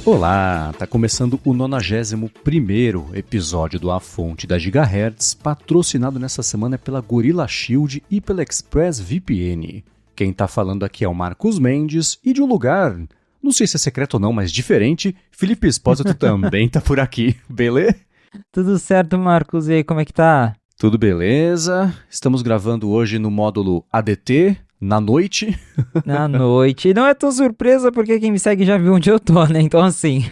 Olá, tá começando o 91º episódio do A Fonte da Gigahertz, patrocinado nessa semana pela Gorilla Shield e pela ExpressVPN. Quem tá falando aqui é o Marcos Mendes e de um lugar, não sei se é secreto ou não, mas diferente, Felipe Espósito também tá por aqui, beleza? Tudo certo, Marcos, e aí, como é que tá? Tudo beleza, estamos gravando hoje no módulo ADT, na noite. Na noite. E não é tão surpresa porque quem me segue já viu onde eu tô, né? Então, assim.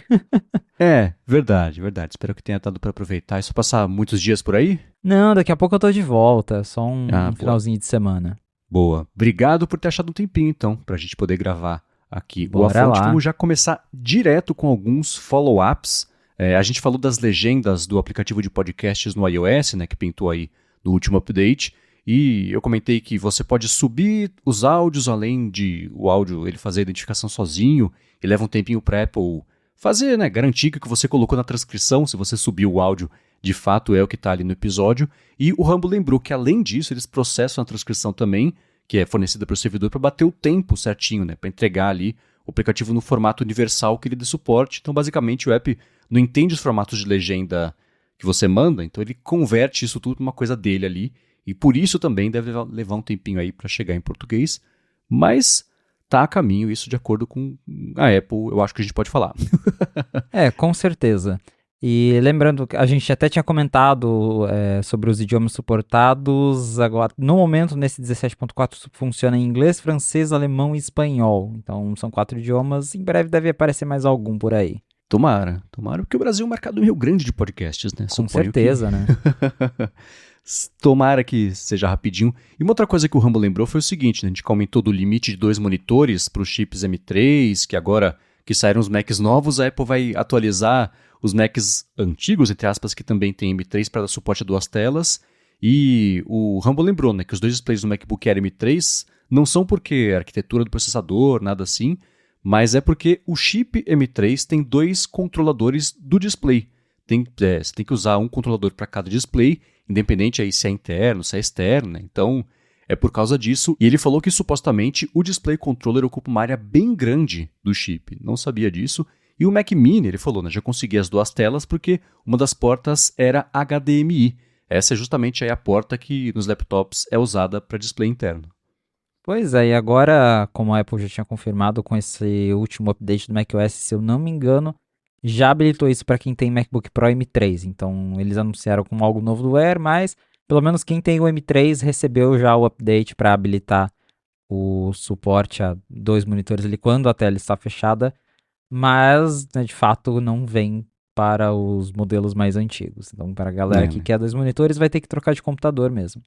Verdade. Espero que tenha dado pra aproveitar. E só passar muitos dias por aí? Não, daqui a pouco eu tô de volta. Só um Boa. finalzinho de semana. Boa. Obrigado por ter achado um tempinho, então, pra gente poder gravar aqui o A Bora Fonte. lá. Vamos já começar direto com alguns follow-ups. A gente falou das legendas do aplicativo de podcasts no iOS, né, que pintou aí no último update. E eu comentei que você pode subir os áudios, além de o áudio ele fazer a identificação sozinho, e leva um tempinho para Apple fazer, né, garantir que o que você colocou na transcrição, se você subiu o áudio, de fato é o que está ali no episódio. E o Rumble lembrou que, além disso, eles processam a transcrição também, que é fornecida pelo servidor, para bater o tempo certinho, né, para entregar ali o aplicativo no formato universal que ele dê suporte. Então, basicamente, o app não entende os formatos de legenda que você manda, então ele converte isso tudo para uma coisa dele ali. E por isso também deve levar um tempinho aí para chegar em português, mas tá a caminho, isso de acordo com a Apple, eu acho que a gente pode falar. Com certeza. E lembrando, a gente até tinha comentado sobre os idiomas suportados. Agora, no momento, nesse 17.4, funciona em inglês, francês, alemão e espanhol. Então, são 4 idiomas. Em breve deve aparecer mais algum por aí. Tomara, porque o Brasil é um mercado meio grande de podcasts, né? Com certeza, né? Tomara que seja rapidinho. E uma outra coisa que o Rumble lembrou foi o seguinte, né? A gente aumentou do limite de 2 monitores para os chips M3, que agora que saíram os Macs novos, a Apple vai atualizar os Macs antigos, entre aspas, que também tem M3 para dar suporte a 2 telas. E o Rumble lembrou, né, que os 2 displays do MacBook Air M3 não são porque a arquitetura do processador, nada assim, mas é porque o chip M3 tem 2 controladores do display. Você tem que usar um controlador para cada display, independente aí se é interno, se é externo, né? Então, é por causa disso. E ele falou que supostamente o display controller ocupa uma área bem grande do chip. Não sabia disso. E o Mac Mini, ele falou, né, já conseguia as 2 telas porque uma das portas era HDMI. Essa é justamente aí a porta que nos laptops é usada para display interno. Pois é, e agora, como a Apple já tinha confirmado com esse último update do macOS, se eu não me engano, já habilitou isso para quem tem MacBook Pro M3. Então, eles anunciaram como algo novo do Air, mas pelo menos quem tem o M3 recebeu já o update para habilitar o suporte a 2 monitores ali quando a tela está fechada, mas, né, de fato não vem para os modelos mais antigos. Então, para a galera que quer 2 monitores, vai ter que trocar de computador mesmo.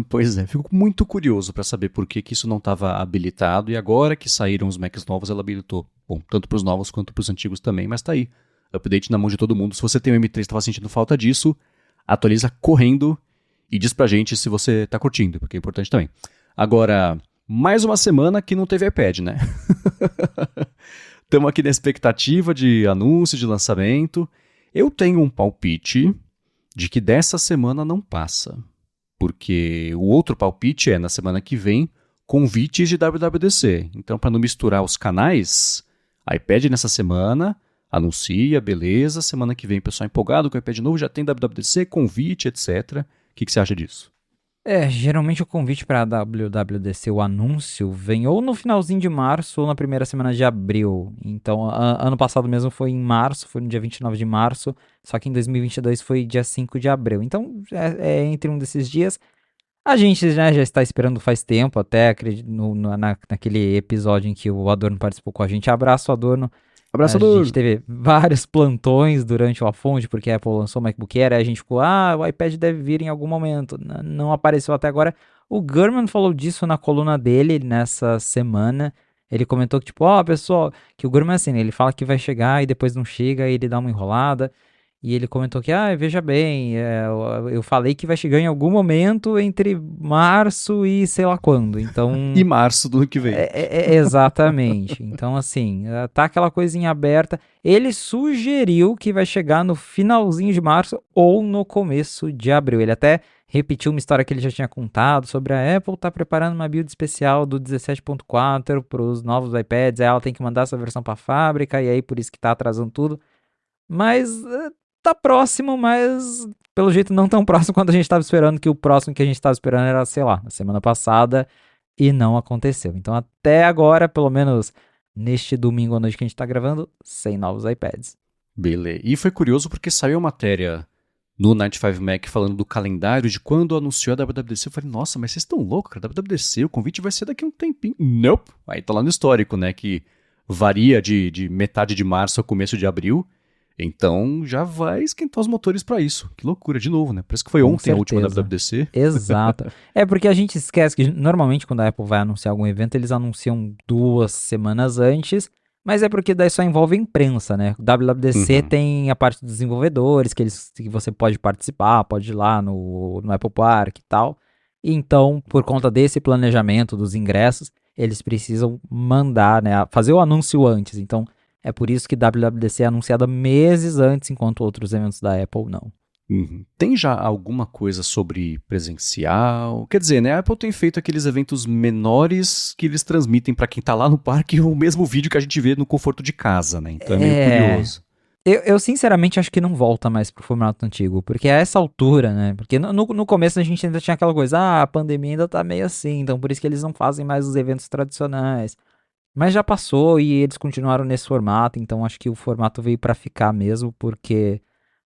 Pois é, fico muito curioso para saber por que isso não estava habilitado, e agora que saíram os Macs novos, ela habilitou. Bom, tanto para os novos quanto para os antigos também, mas tá aí. Update na mão de todo mundo. Se você tem um M3 e estava sentindo falta disso, atualiza correndo e diz pra gente se você tá curtindo, porque é importante também. Agora, mais uma semana que não teve iPad, né? Estamos aqui na expectativa de anúncio, de lançamento. Eu tenho um palpite de que dessa semana não passa. Porque o outro palpite é, na semana que vem, convites de WWDC. Então, para não misturar os canais, iPad nessa semana, anuncia, beleza. Semana que vem, pessoal empolgado com o iPad novo, já tem WWDC, convite, etc. O que você acha disso? Geralmente o convite para a WWDC, o anúncio, vem ou no finalzinho de março ou na primeira semana de abril. Então, ano passado mesmo foi em março, foi no dia 29 de março, só que em 2022 foi dia 5 de abril. Então, é entre um desses dias. A gente, né, já está esperando faz tempo, até acredito, naquele episódio em que o Adorno participou com a gente. Abraço, Adorno. Abraço, A gente teve vários plantões durante o A Fonte, porque a Apple lançou o MacBook Air, aí a gente ficou, o iPad deve vir em algum momento. Não apareceu até agora. O Gurman falou disso na coluna dele nessa semana. Ele comentou que, pessoal, que o Gurman, assim, ele fala que vai chegar e depois não chega, e ele dá uma enrolada. E ele comentou que, veja bem, eu falei que vai chegar em algum momento entre março e sei lá quando. Então, E março do ano que vem. exatamente. Então, assim, tá aquela coisinha aberta. Ele sugeriu que vai chegar no finalzinho de março ou no começo de abril. Ele até repetiu uma história que ele já tinha contado sobre a Apple tá preparando uma build especial do 17.4 para os novos iPads. Aí ela tem que mandar essa versão para a fábrica e aí por isso que tá atrasando tudo. Mas tá próximo, mas pelo jeito não tão próximo quanto a gente estava esperando, que o próximo que a gente estava esperando era, sei lá, na semana passada, e não aconteceu. Então até agora, pelo menos neste domingo à noite que a gente tá gravando, sem novos iPads. Beleza. E foi curioso porque saiu a matéria no 95 Mac falando do calendário de quando anunciou a WWDC. Eu falei, nossa, mas vocês estão loucos, cara. WWDC, o convite vai ser daqui a um tempinho. Nope. Aí tá lá no histórico, né, que varia de metade de março ao começo de abril. Então já vai esquentar os motores pra isso. Que loucura, de novo, né? Parece que foi Com ontem a última certeza. WWDC. Exato. É porque a gente esquece que normalmente quando a Apple vai anunciar algum evento, eles anunciam 2 semanas antes, mas é porque daí só envolve a imprensa, né? O WWDC tem a parte dos desenvolvedores, que você pode participar, pode ir lá no Apple Park e tal. Então, por conta desse planejamento dos ingressos, eles precisam mandar, né? Fazer o anúncio antes. Então, é por isso que WWDC é anunciada meses antes, enquanto outros eventos da Apple não. Tem já alguma coisa sobre presencial? Quer dizer, né? A Apple tem feito aqueles eventos menores que eles transmitem pra quem tá lá no parque o mesmo vídeo que a gente vê no conforto de casa, né? Então é meio curioso. Eu sinceramente acho que não volta mais pro formato antigo, porque a essa altura, né? Porque no começo a gente ainda tinha aquela coisa, a pandemia ainda tá meio assim, então por isso que eles não fazem mais os eventos tradicionais. Mas já passou e eles continuaram nesse formato, então acho que o formato veio pra ficar mesmo, porque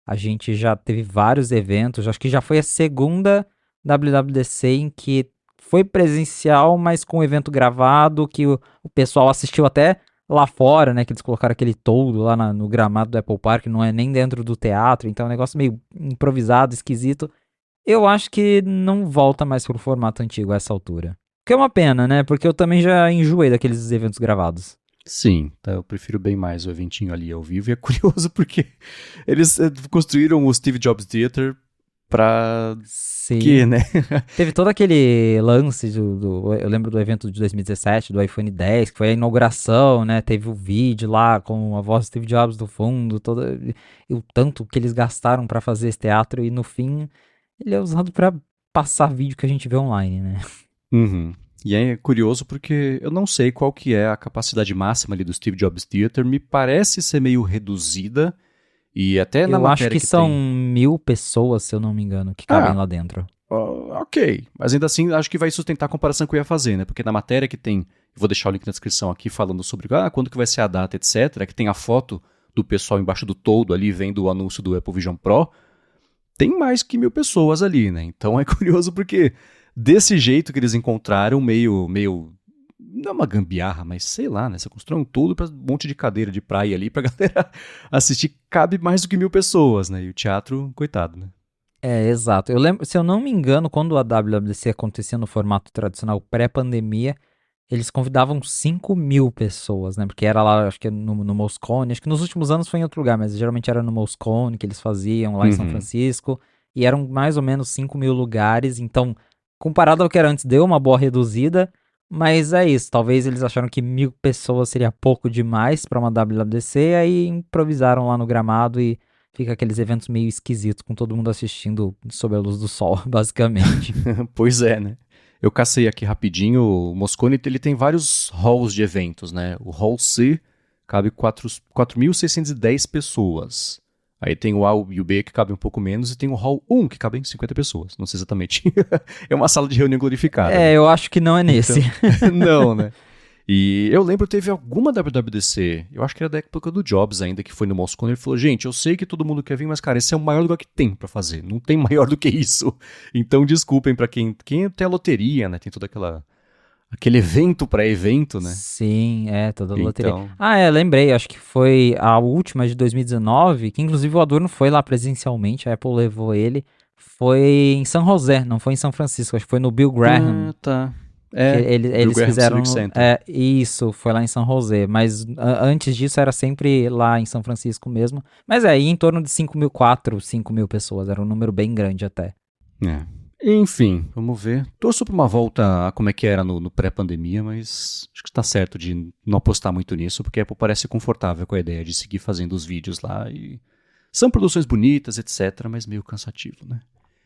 a gente já teve vários eventos, acho que já foi a segunda WWDC em que foi presencial, mas com evento gravado, que o pessoal assistiu até lá fora, né? Que eles colocaram aquele toldo lá no gramado do Apple Park, não é nem dentro do teatro, então é um negócio meio improvisado, esquisito. Eu acho que não volta mais pro formato antigo a essa altura. Que é uma pena, né? Porque eu também já enjoei daqueles eventos gravados. Sim, tá, eu prefiro bem mais o eventinho ali ao vivo. E é curioso porque eles construíram o Steve Jobs Theater pra quê, Sim. né? Teve todo aquele lance eu lembro do evento de 2017, do iPhone X, que foi a inauguração, né? Teve o vídeo lá com a voz do Steve Jobs do fundo, e o tanto que eles gastaram pra fazer esse teatro, e no fim ele é usado pra passar vídeo que a gente vê online, né? Uhum. E é curioso porque eu não sei qual que é a capacidade máxima ali do Steve Jobs Theater. Me parece ser meio reduzida. E até na Eu acho matéria que que são tem. 1.000 pessoas, se eu não me engano, que cabem Ah, lá dentro. ok. Mas ainda assim, acho que vai sustentar a comparação que eu ia fazer, né? Porque na matéria que tem, vou deixar o link na descrição aqui falando sobre quando que vai ser a data, etc. Que tem a foto do pessoal embaixo do toldo ali vendo o anúncio do Apple Vision Pro. Tem mais que 1.000 pessoas ali, né? Então é curioso porque desse jeito que eles encontraram, meio não é uma gambiarra, mas sei lá, né? Você constrói um toldo para um monte de cadeira de praia ali pra galera assistir, cabe mais do que 1.000 pessoas, né? E o teatro, coitado, né? É, exato. Eu lembro, se eu não me engano, quando a WWDC acontecia no formato tradicional pré-pandemia, eles convidavam 5.000 pessoas, né? Porque era lá, acho que no Moscone, acho que nos últimos anos foi em outro lugar, mas geralmente era no Moscone que eles faziam lá em São Francisco, e eram mais ou menos 5.000 lugares, então, comparado ao que era antes, deu uma boa reduzida, mas é isso, talvez eles acharam que 1.000 pessoas seria pouco demais para uma WWDC, aí improvisaram lá no gramado e fica aqueles eventos meio esquisitos, com todo mundo assistindo sob a luz do sol, basicamente. Pois é, né? Eu cacei aqui rapidinho, o Moscone ele tem vários halls de eventos, né? O Hall C cabe 4.610 pessoas. Aí tem o A e o B que cabe um pouco menos e tem o Hall 1 que cabem 50 pessoas. Não sei exatamente. É uma sala de reunião glorificada, né? Eu acho que não é nesse. Então, não, né? E eu lembro, teve alguma WWDC, eu acho que era da época do Jobs ainda, que foi no Moscone, ele falou, gente, eu sei que todo mundo quer vir, mas cara, esse é o maior lugar que tem pra fazer, não tem maior do que isso. Então desculpem pra quem tem a loteria, né, tem todo aquele evento pré-evento, né. Sim, toda a loteria. Então, Lembrei, acho que foi a última de 2019, que inclusive o Adorno foi lá presencialmente, a Apple levou ele, foi em San José, não foi em São Francisco, acho que foi no Bill Graham. tá. Eles Graham fizeram. Civic Center. Isso, foi lá em São José. Mas antes disso era sempre lá em São Francisco mesmo. Mas aí em torno de 5 mil pessoas. Era um número bem grande até. É. Enfim, vamos ver. Torço pra uma volta a como é que era no pré-pandemia, mas acho que tá certo de não apostar muito nisso, porque a Apple parece confortável com a ideia de seguir fazendo os vídeos lá e são produções bonitas, etc, mas meio cansativo, né?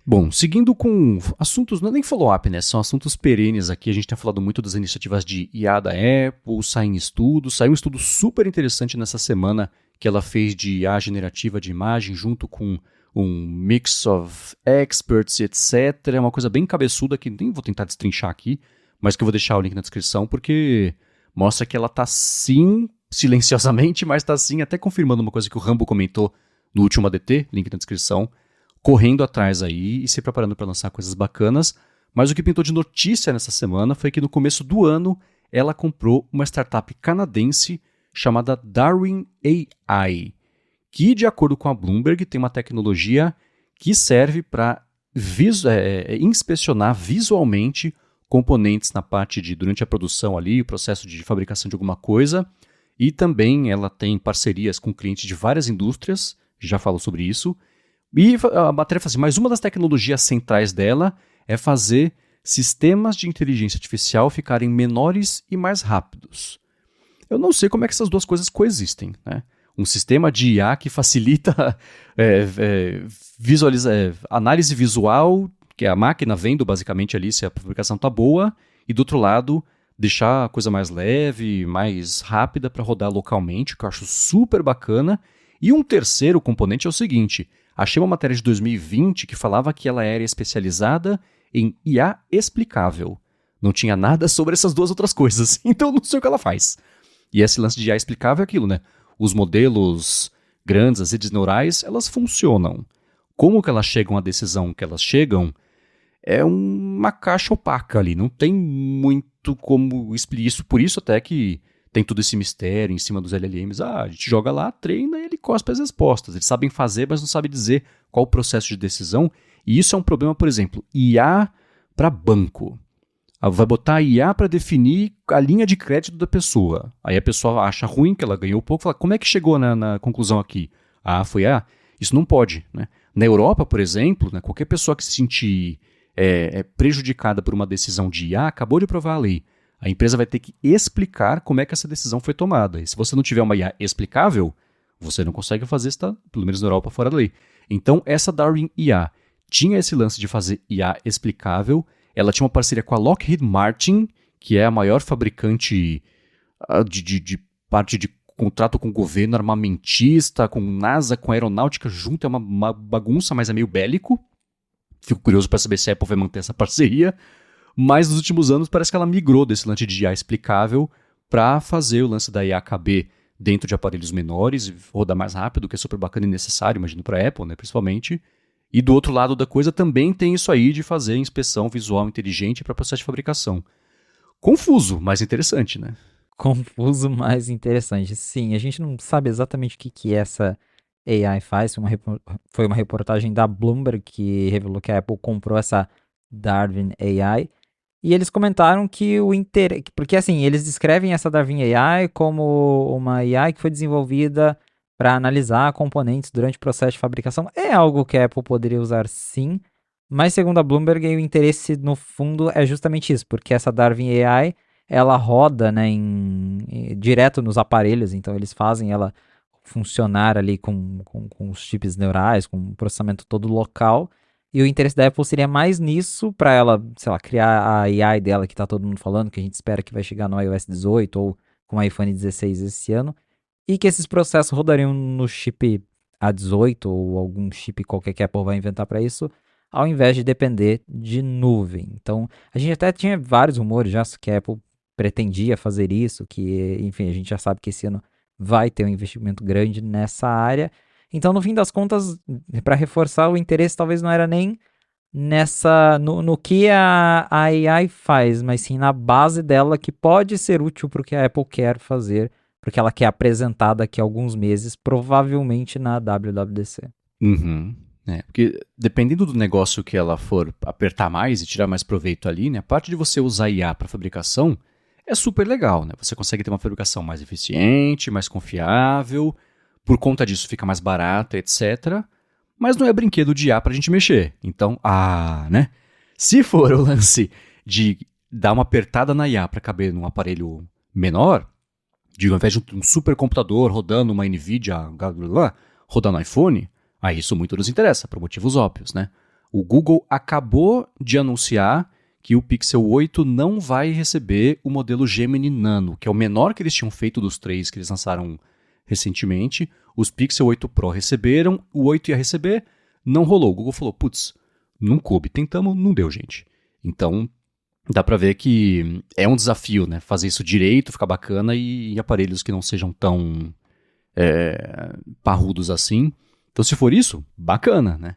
Bom, seguindo com assuntos, não é nem follow-up, né? São assuntos perenes aqui. A gente tem falado muito das iniciativas de IA da Apple, saem estudos. Saiu um estudo super interessante nessa semana que ela fez de IA generativa de imagem junto com um mix of experts, etc. É uma coisa bem cabeçuda que nem vou tentar destrinchar aqui, mas que eu vou deixar o link na descrição porque mostra que ela tá sim, silenciosamente, mas tá sim até confirmando uma coisa que o Rambo comentou no último ADT, link na descrição, correndo atrás aí e se preparando para lançar coisas bacanas. Mas o que pintou de notícia nessa semana foi que no começo do ano ela comprou uma startup canadense chamada Darwin AI, que, de acordo com a Bloomberg, tem uma tecnologia que serve para inspecionar visualmente componentes na parte de, durante a produção ali, o processo de fabricação de alguma coisa, e também ela tem parcerias com clientes de várias indústrias, já falo sobre isso, e a matéria fala assim, mas uma das tecnologias centrais dela é fazer sistemas de inteligência artificial ficarem menores e mais rápidos. Eu não sei como é que essas duas coisas coexistem, né? Um sistema de IA que facilita análise visual, que a máquina vendo basicamente ali se a fabricação está boa, e do outro lado deixar a coisa mais leve, mais rápida para rodar localmente, que eu acho super bacana. E um terceiro componente é o seguinte, achei uma matéria de 2020 que falava que ela era especializada em IA explicável. Não tinha nada sobre essas duas outras coisas, então não sei o que ela faz. E esse lance de IA explicável é aquilo, né? Os modelos grandes, as redes neurais, elas funcionam. Como que elas chegam à decisão que elas chegam é uma caixa opaca ali, não tem muito como explicar isso, por isso até que tem todo esse mistério em cima dos LLMs. A gente joga lá, treina e ele cospe as respostas. Eles sabem fazer, mas não sabem dizer qual o processo de decisão. E isso é um problema, por exemplo, IA para banco. Vai botar IA para definir a linha de crédito da pessoa. Aí a pessoa acha ruim, que ela ganhou pouco, fala, como é que chegou na conclusão aqui? Foi A? Isso não pode, né? Na Europa, por exemplo, né, qualquer pessoa que se sentir prejudicada por uma decisão de IA, acabou de aprovar a lei. A empresa vai ter que explicar como é que essa decisão foi tomada. E se você não tiver uma IA explicável, você não consegue fazer, está, pelo menos na Europa, fora da lei. Então, essa Darwin IA tinha esse lance de fazer IA explicável. Ela tinha uma parceria com a Lockheed Martin, que é a maior fabricante de parte de contrato com o governo armamentista, com NASA, com aeronáutica junto. É uma bagunça, mas é meio bélico. Fico curioso para saber se a Apple vai manter essa parceria. Mas nos últimos anos parece que ela migrou desse lance de IA explicável para fazer o lance da IA caber dentro de aparelhos menores e rodar mais rápido, que é super bacana e necessário, imagino, para a Apple, né, principalmente. E do outro lado da coisa também tem isso aí de fazer inspeção visual inteligente para processo de fabricação. Confuso, mas interessante, né? Confuso, mas interessante. Sim, a gente não sabe exatamente o que essa AI faz. Foi uma reportagem da Bloomberg que revelou que a Apple comprou essa Darwin AI. E eles comentaram que o interesse... Porque assim, eles descrevem essa Darwin AI como uma AI que foi desenvolvida para analisar componentes durante o processo de fabricação. É algo que a Apple poderia usar sim, mas segundo a Bloomberg, o interesse no fundo é justamente isso, porque essa Darwin AI, ela roda, né, direto nos aparelhos, então eles fazem ela funcionar ali com os chips neurais, com o processamento todo local, e o interesse da Apple seria mais nisso, para ela, sei lá, criar a AI dela que tá todo mundo falando, que a gente espera que vai chegar no iOS 18 ou com o iPhone 16 esse ano, e que esses processos rodariam no chip A18 ou algum chip qualquer que a Apple vai inventar para isso, ao invés de depender de nuvem. Então, a gente até tinha vários rumores já que a Apple pretendia fazer isso, que, enfim, a gente já sabe que esse ano vai ter um investimento grande nessa área. Então, no fim das contas, para reforçar, o interesse talvez não era nem no que a AI faz, mas sim na base dela, que pode ser útil para o que a Apple quer fazer, porque ela quer apresentar daqui a alguns meses, provavelmente na WWDC. Uhum. né? Porque dependendo do negócio que ela for apertar mais e tirar mais proveito ali, né? A parte de você usar IA para fabricação é super legal, né? Você consegue ter uma fabricação mais eficiente, mais confiável, por conta disso fica mais barata, etc. Mas não é brinquedo de IA pra gente mexer. Então, né? Se for o lance de dar uma apertada na IA para caber num aparelho menor, ao invés de um supercomputador rodando uma NVIDIA, rodando iPhone, aí isso muito nos interessa, por motivos óbvios, né? O Google acabou de anunciar que o Pixel 8 não vai receber o modelo Gemini Nano, que é o menor que eles tinham feito dos 3 que eles lançaram recentemente. Os Pixel 8 Pro receberam, o 8 ia receber, não rolou. O Google falou, putz, não coube, tentamos, não deu, gente. Então, dá pra ver que é um desafio, né? Fazer isso direito, ficar bacana e em aparelhos que não sejam tão parrudos assim. Então, se for isso, bacana, né?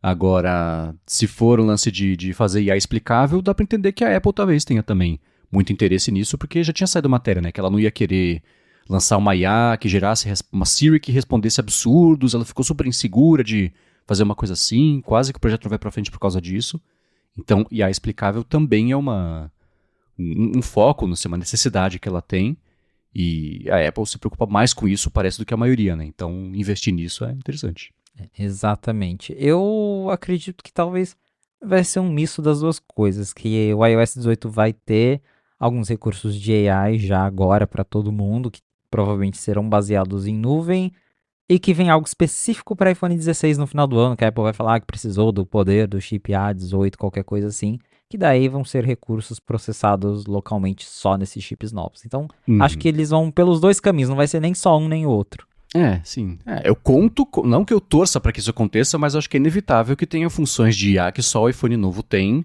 Agora, se for um lance de fazer IA explicável, dá pra entender que a Apple talvez tenha também muito interesse nisso, porque já tinha saído matéria, né? Que ela não ia querer lançar uma IA que gerasse uma Siri que respondesse absurdos, ela ficou super insegura de fazer uma coisa assim, quase que o projeto não vai pra frente por causa disso. Então, IA explicável também é um foco, não sei, uma necessidade que ela tem, e a Apple se preocupa mais com isso, parece, do que a maioria, né? Então, investir nisso é interessante. Exatamente. Eu acredito que talvez vai ser um misto das duas coisas, que o iOS 18 vai ter alguns recursos de AI já agora para todo mundo, que provavelmente serão baseados em nuvem, e que vem algo específico para iPhone 16 no final do ano, que a Apple vai falar que precisou do poder do chip A18, qualquer coisa assim, que daí vão ser recursos processados localmente só nesses chips novos. Então, acho que eles vão pelos dois caminhos, não vai ser nem só um nem o outro. Sim. Eu conto, não que eu torça para que isso aconteça, mas acho que é inevitável que tenha funções de IA que só o iPhone novo tem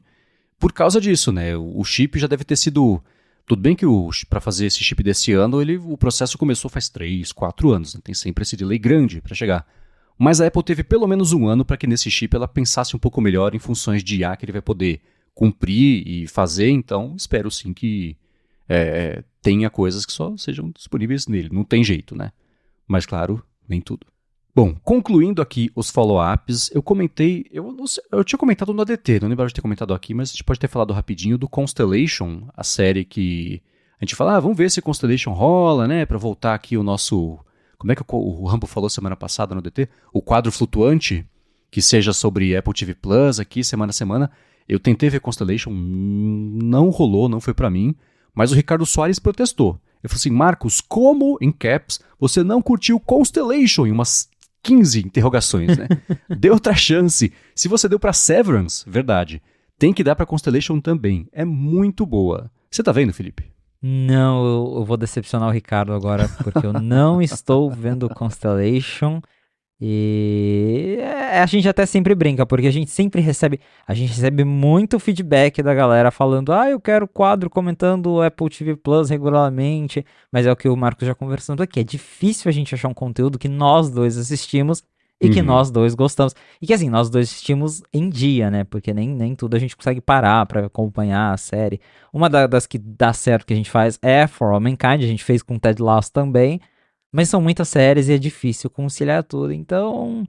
por causa disso, né? O chip já deve ter sido... Tudo bem que para fazer esse chip desse ano, o processo começou faz 3, 4 anos, né? Tem sempre esse delay grande para chegar. Mas a Apple teve pelo menos um ano para que nesse chip ela pensasse um pouco melhor em funções de IA que ele vai poder cumprir e fazer, então espero sim que tenha coisas que só sejam disponíveis nele. Não tem jeito, né? Mas claro, nem tudo. Bom, concluindo aqui os follow-ups, eu comentei, eu tinha comentado no ADT, não lembro de ter comentado aqui, mas a gente pode ter falado rapidinho do Constellation, a série que a gente fala, vamos ver se Constellation rola, né, pra voltar aqui o nosso, como é que o Rambo falou semana passada no ADT? O quadro flutuante, que seja sobre Apple TV Plus aqui, semana a semana. Eu tentei ver Constellation, não rolou, não foi pra mim, mas o Ricardo Soares protestou. Ele falou assim, Marcos, como, em caps, você não curtiu Constellation em umas 15 interrogações, né? Dê outra chance. Se você deu pra Severance, verdade, tem que dar pra Constellation também. É muito boa. Você tá vendo, Felipe? Não, eu vou decepcionar o Ricardo agora, porque eu não estou vendo Constellation. E a gente até sempre brinca, porque a gente recebe muito feedback da galera falando, eu quero quadro comentando o Apple TV Plus regularmente, mas é o que o Marcos já conversando aqui, é difícil a gente achar um conteúdo que nós dois assistimos e que nós dois gostamos, e que assim, nós dois assistimos em dia, né, porque nem tudo a gente consegue parar pra acompanhar a série. Uma das que dá certo que a gente faz é For All Mankind, a gente fez com Ted Lasso também, mas são muitas séries e é difícil conciliar tudo. Então,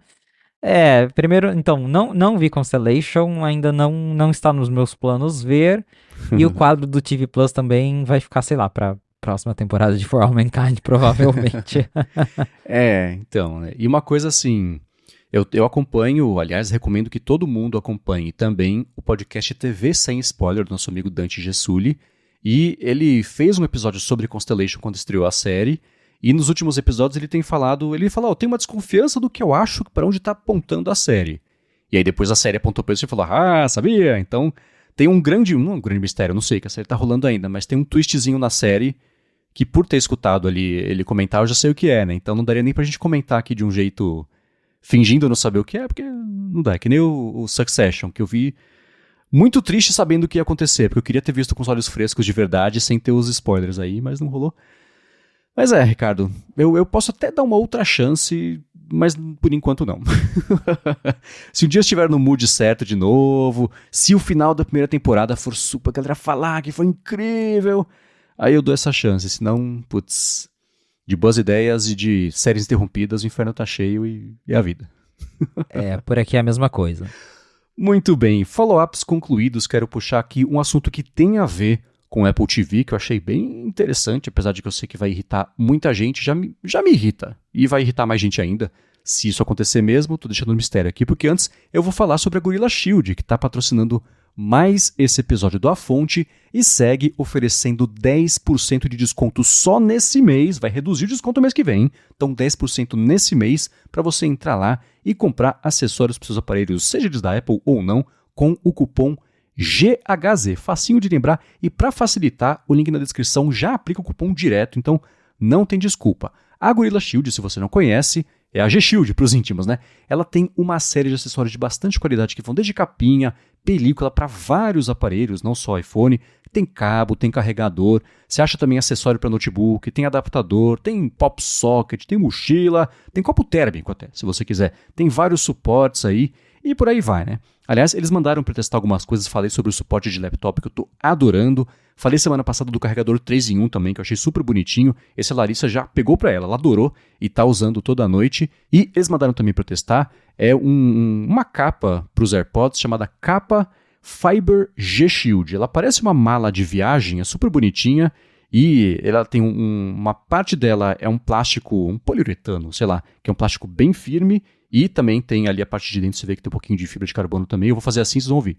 primeiro, então, não vi Constellation, ainda não está nos meus planos ver. E o quadro do TV Plus também vai ficar, sei lá, pra próxima temporada de For All Mankind, provavelmente. Então, né? E uma coisa assim, eu acompanho, aliás, recomendo que todo mundo acompanhe também o podcast TV Sem Spoiler do nosso amigo Dante Gessulli. E ele fez um episódio sobre Constellation quando estreou a série. E nos últimos episódios ele falou, eu tenho uma desconfiança do que eu acho para onde tá apontando a série. E aí depois a série apontou pra isso e falou, sabia? Então tem um grande mistério, não sei que a série tá rolando ainda, mas tem um twistzinho na série que por ter escutado ali ele comentar, eu já sei o que é, né? Então não daria nem pra gente comentar aqui de um jeito fingindo não saber o que é, porque não dá. É que nem o Succession, que eu vi muito triste sabendo o que ia acontecer, porque eu queria ter visto com os olhos frescos de verdade, sem ter os spoilers aí, mas não rolou. Mas Ricardo, eu posso até dar uma outra chance, mas por enquanto não. Se um dia eu estiver no mood certo de novo, se o final da primeira temporada for super, a galera falar que foi incrível, aí eu dou essa chance, senão, putz, de boas ideias e de séries interrompidas, o inferno tá cheio e é a vida. Por aqui é a mesma coisa. Muito bem, follow-ups concluídos, quero puxar aqui um assunto que tem a ver com o Apple TV, que eu achei bem interessante, apesar de que eu sei que vai irritar muita gente, já me irrita, e vai irritar mais gente ainda. Se isso acontecer mesmo, tô deixando um mistério aqui, porque antes eu vou falar sobre a Gorilla Shield, que está patrocinando mais esse episódio do A Fonte e segue oferecendo 10% de desconto só nesse mês, vai reduzir o desconto mês que vem, hein? Então 10% nesse mês para você entrar lá e comprar acessórios para seus aparelhos, seja eles da Apple ou não, com o cupom GHZ, facinho de lembrar, e para facilitar, o link na descrição já aplica o cupom direto, então não tem desculpa. A Gorilla Shield, se você não conhece, é a G-Shield para os íntimos, né? Ela tem uma série de acessórios de bastante qualidade que vão desde capinha, película para vários aparelhos, não só iPhone, tem cabo, tem carregador, você acha também acessório para notebook, tem adaptador, tem pop socket, tem mochila, tem copo térmico até, se você quiser. Tem vários suportes aí e por aí vai, né? Aliás, eles mandaram para testar algumas coisas, falei sobre o suporte de laptop que eu tô adorando. Falei semana passada do carregador 3 em 1 também, que eu achei super bonitinho. Esse a Larissa já pegou para ela adorou e tá usando toda a noite. E eles mandaram também para testar uma capa para os AirPods chamada capa Fiber G-Shield. Ela parece uma mala de viagem, é super bonitinha e ela tem uma parte dela é um plástico, um poliuretano, sei lá, que é um plástico bem firme e também tem ali a parte de dentro, você vê que tem um pouquinho de fibra de carbono também. Eu vou fazer assim, vocês vão ouvir.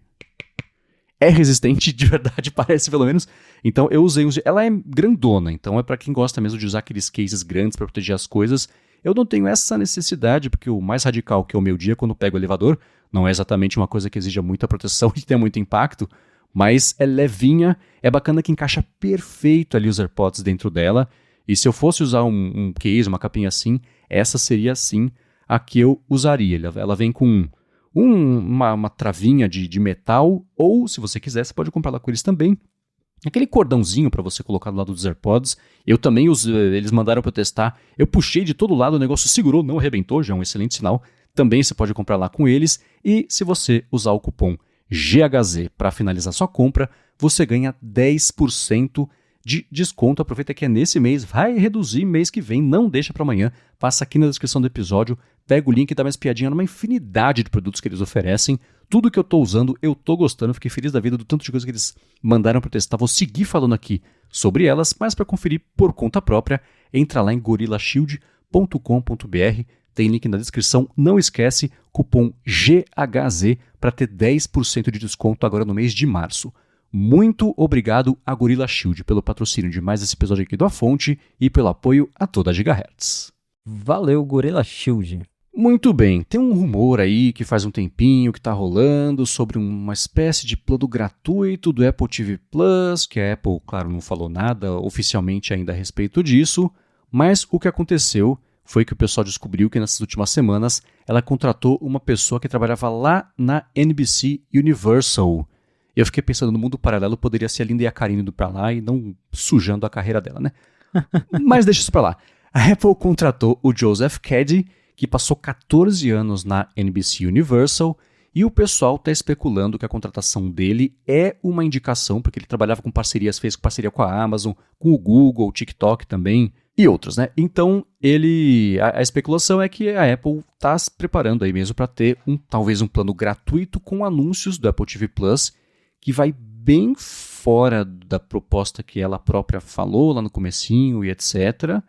É resistente, de verdade, parece pelo menos. Então eu usei. Ela é grandona, então é para quem gosta mesmo de usar aqueles cases grandes para proteger as coisas. Eu não tenho essa necessidade, porque o mais radical que é o meu dia quando pego o elevador, não é exatamente uma coisa que exija muita proteção e tenha muito impacto, mas é levinha, é bacana que encaixa perfeito ali os AirPods dentro dela. E se eu fosse usar um case, uma capinha assim, essa seria sim a que eu usaria. Ela vem com uma travinha de metal, ou se você quiser, você pode comprar lá com eles também. Aquele cordãozinho para você colocar do lado dos AirPods. Eu também eles mandaram para eu testar. Eu puxei de todo lado, o negócio segurou, não arrebentou, já é um excelente sinal. Também você pode comprar lá com eles. E se você usar o cupom GHZ para finalizar sua compra, você ganha 10% de desconto. Aproveita que é nesse mês, vai reduzir mês que vem, não deixa para amanhã. Passa aqui na descrição do episódio, pega o link e dá uma espiadinha numa infinidade de produtos que eles oferecem. Tudo que eu tô usando, eu tô gostando, fiquei feliz da vida do tanto de coisa que eles mandaram para testar. Vou seguir falando aqui sobre elas, mas para conferir por conta própria, entra lá em gorillashield.com.br, tem link na descrição. Não esquece, cupom GHZ para ter 10% de desconto agora no mês de março. Muito obrigado a Gorilla Shield pelo patrocínio de mais esse episódio aqui do A Fonte e pelo apoio a toda a Gigahertz. Valeu, Gorilla Shield. Muito bem, tem um rumor aí que faz um tempinho que está rolando sobre uma espécie de plano gratuito do Apple TV Plus, que a Apple, claro, não falou nada oficialmente ainda a respeito disso, mas o que aconteceu foi que o pessoal descobriu que nessas últimas semanas ela contratou uma pessoa que trabalhava lá na NBC Universal. Eu fiquei pensando, no mundo paralelo poderia ser a Linda e a Karine indo pra lá e não sujando a carreira dela, né? Mas deixa isso pra lá. A Apple contratou o Joseph Cady, que passou 14 anos na NBC Universal, e o pessoal está especulando que a contratação dele é uma indicação, porque ele trabalhava com parcerias, fez parceria com a Amazon, com o Google, o TikTok também, e outros, né? Então, a especulação é que a Apple está se preparando aí mesmo para ter talvez um plano gratuito com anúncios do Apple TV Plus, que vai bem fora da proposta que ela própria falou lá no comecinho e etc.,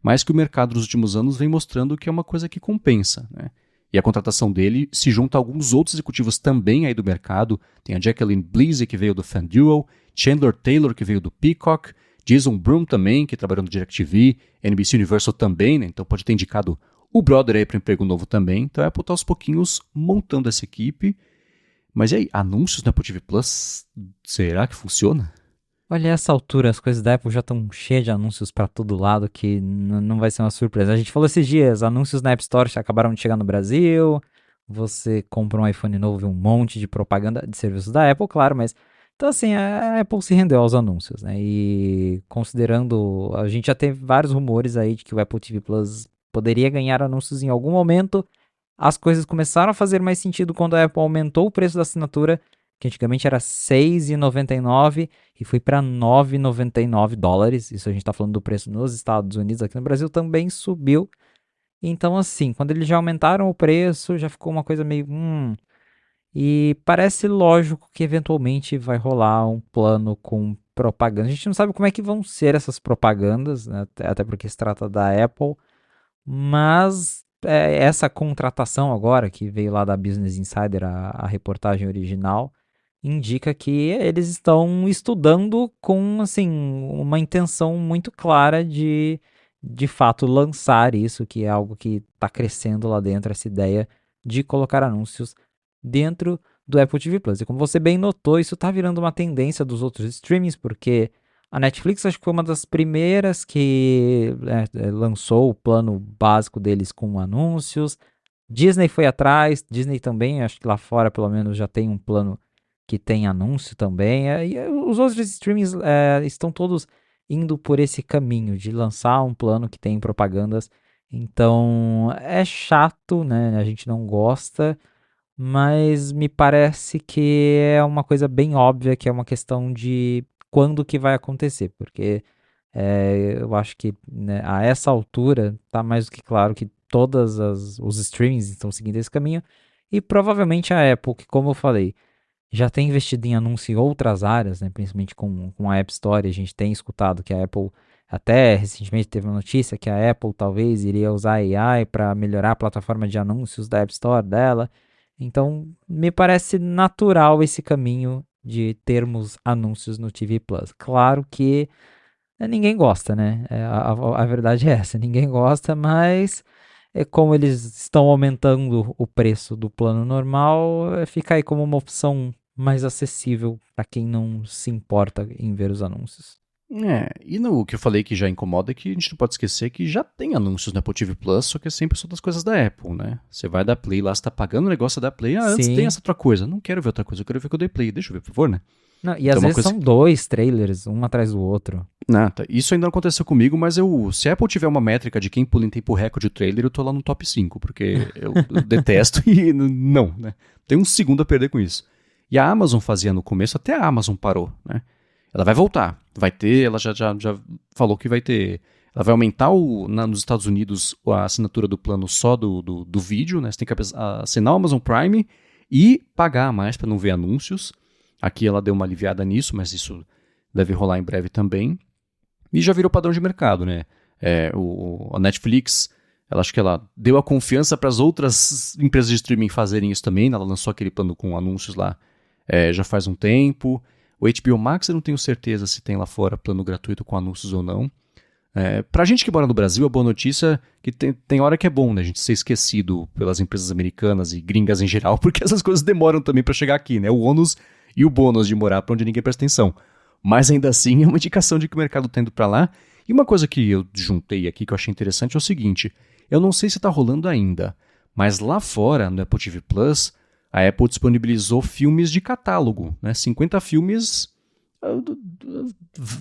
mas que o mercado nos últimos anos vem mostrando que é uma coisa que compensa, né? E a contratação dele se junta a alguns outros executivos também aí do mercado. Tem a Jacqueline Blease, que veio do FanDuel, Chandler Taylor, que veio do Peacock, Jason Blum também, que trabalhou no DirecTV, NBC Universal também, né? Então pode ter indicado o brother aí para emprego novo também. Então a Apple está aos pouquinhos montando essa equipe. Mas e aí, anúncios na Apple TV Plus, será que funciona? Olha, essa altura as coisas da Apple já estão cheias de anúncios pra todo lado que não vai ser uma surpresa. A gente falou esses dias, anúncios na App Store acabaram de chegar no Brasil, você compra um iPhone novo e um monte de propaganda de serviços da Apple, claro, mas... Então assim, a Apple se rendeu aos anúncios, né? E considerando... A gente já teve vários rumores aí de que o Apple TV Plus poderia ganhar anúncios em algum momento. As coisas começaram a fazer mais sentido quando a Apple aumentou o preço da assinatura, que antigamente era $6,99 e foi para $9,99. Isso a gente está falando do preço nos Estados Unidos, aqui no Brasil também subiu. Então, assim, quando eles já aumentaram o preço, já ficou uma coisa meio. E parece lógico que eventualmente vai rolar um plano com propaganda. A gente não sabe como é que vão ser essas propagandas, né? Até porque se trata da Apple, mas essa contratação agora, que veio lá da Business Insider, a reportagem original, indica que eles estão estudando com assim, uma intenção muito clara de fato lançar isso, que é algo que está crescendo lá dentro, essa ideia de colocar anúncios dentro do Apple TV Plus. E como você bem notou, isso está virando uma tendência dos outros streamings, porque a Netflix acho que foi uma das primeiras que lançou o plano básico deles com anúncios. Disney foi atrás, Disney também, acho que lá fora pelo menos já tem um plano que tem anúncio também. Os outros streamings estão todos indo por esse caminho de lançar um plano que tem propagandas. Então é chato, né? A gente não gosta, mas me parece que é uma coisa bem óbvia, que é uma questão de quando que vai acontecer, porque eu acho que né, a essa altura tá mais do que claro que os streamings estão seguindo esse caminho e provavelmente a Apple, que como eu falei, já tem investido em anúncio em outras áreas, né, principalmente com a App Store, a gente tem escutado que a Apple até recentemente teve uma notícia que a Apple talvez iria usar AI para melhorar a plataforma de anúncios da App Store dela. Então, me parece natural esse caminho de termos anúncios no TV Plus. Claro que ninguém gosta, né? A verdade é essa, ninguém gosta, mas como eles estão aumentando o preço do plano normal, fica aí como uma opção mais acessível para quem não se importa em ver os anúncios. E no que eu falei que já incomoda é que a gente não pode esquecer que já tem anúncios no Apple TV Plus, só que é sempre só das coisas da Apple, né? Você vai dar Play lá, você tá pagando o negócio da Play, antes tem Sim. essa outra coisa. Não quero ver outra coisa, eu quero ver o que eu dei Play. Deixa eu ver, por favor, né? Não, e Então às é uma vezes coisa são dois trailers, um atrás do outro. Tá. Isso ainda não aconteceu comigo, mas se a Apple tiver uma métrica de quem pula em tempo recorde o trailer, eu tô lá no top 5 porque eu detesto e não, né? Tem um segundo a perder com isso. E a Amazon fazia no começo, até a Amazon parou, né? Ela vai voltar, vai ter, ela já falou que vai ter. Ela vai aumentar nos Estados Unidos a assinatura do plano só do vídeo, né? Você tem que assinar o Amazon Prime e pagar mais para não ver anúncios. Aqui ela deu uma aliviada nisso, mas isso deve rolar em breve também. E já virou padrão de mercado, né? A Netflix, ela acho que ela deu a confiança para as outras empresas de streaming fazerem isso também. Ela lançou aquele plano com anúncios lá já faz um tempo. O HBO Max eu não tenho certeza se tem lá fora plano gratuito com anúncios ou não. Pra gente que mora no Brasil, a boa notícia é que tem hora que é bom, né? A gente ser esquecido pelas empresas americanas e gringas em geral, porque essas coisas demoram também para chegar aqui, né? O ônus e o bônus de morar pra onde ninguém presta atenção. Mas ainda assim é uma indicação de que o mercado está indo para lá. E uma coisa que eu juntei aqui que eu achei interessante é o seguinte: eu não sei se está rolando ainda, mas lá fora, no Apple TV Plus, a Apple disponibilizou filmes de catálogo, né? 50 filmes.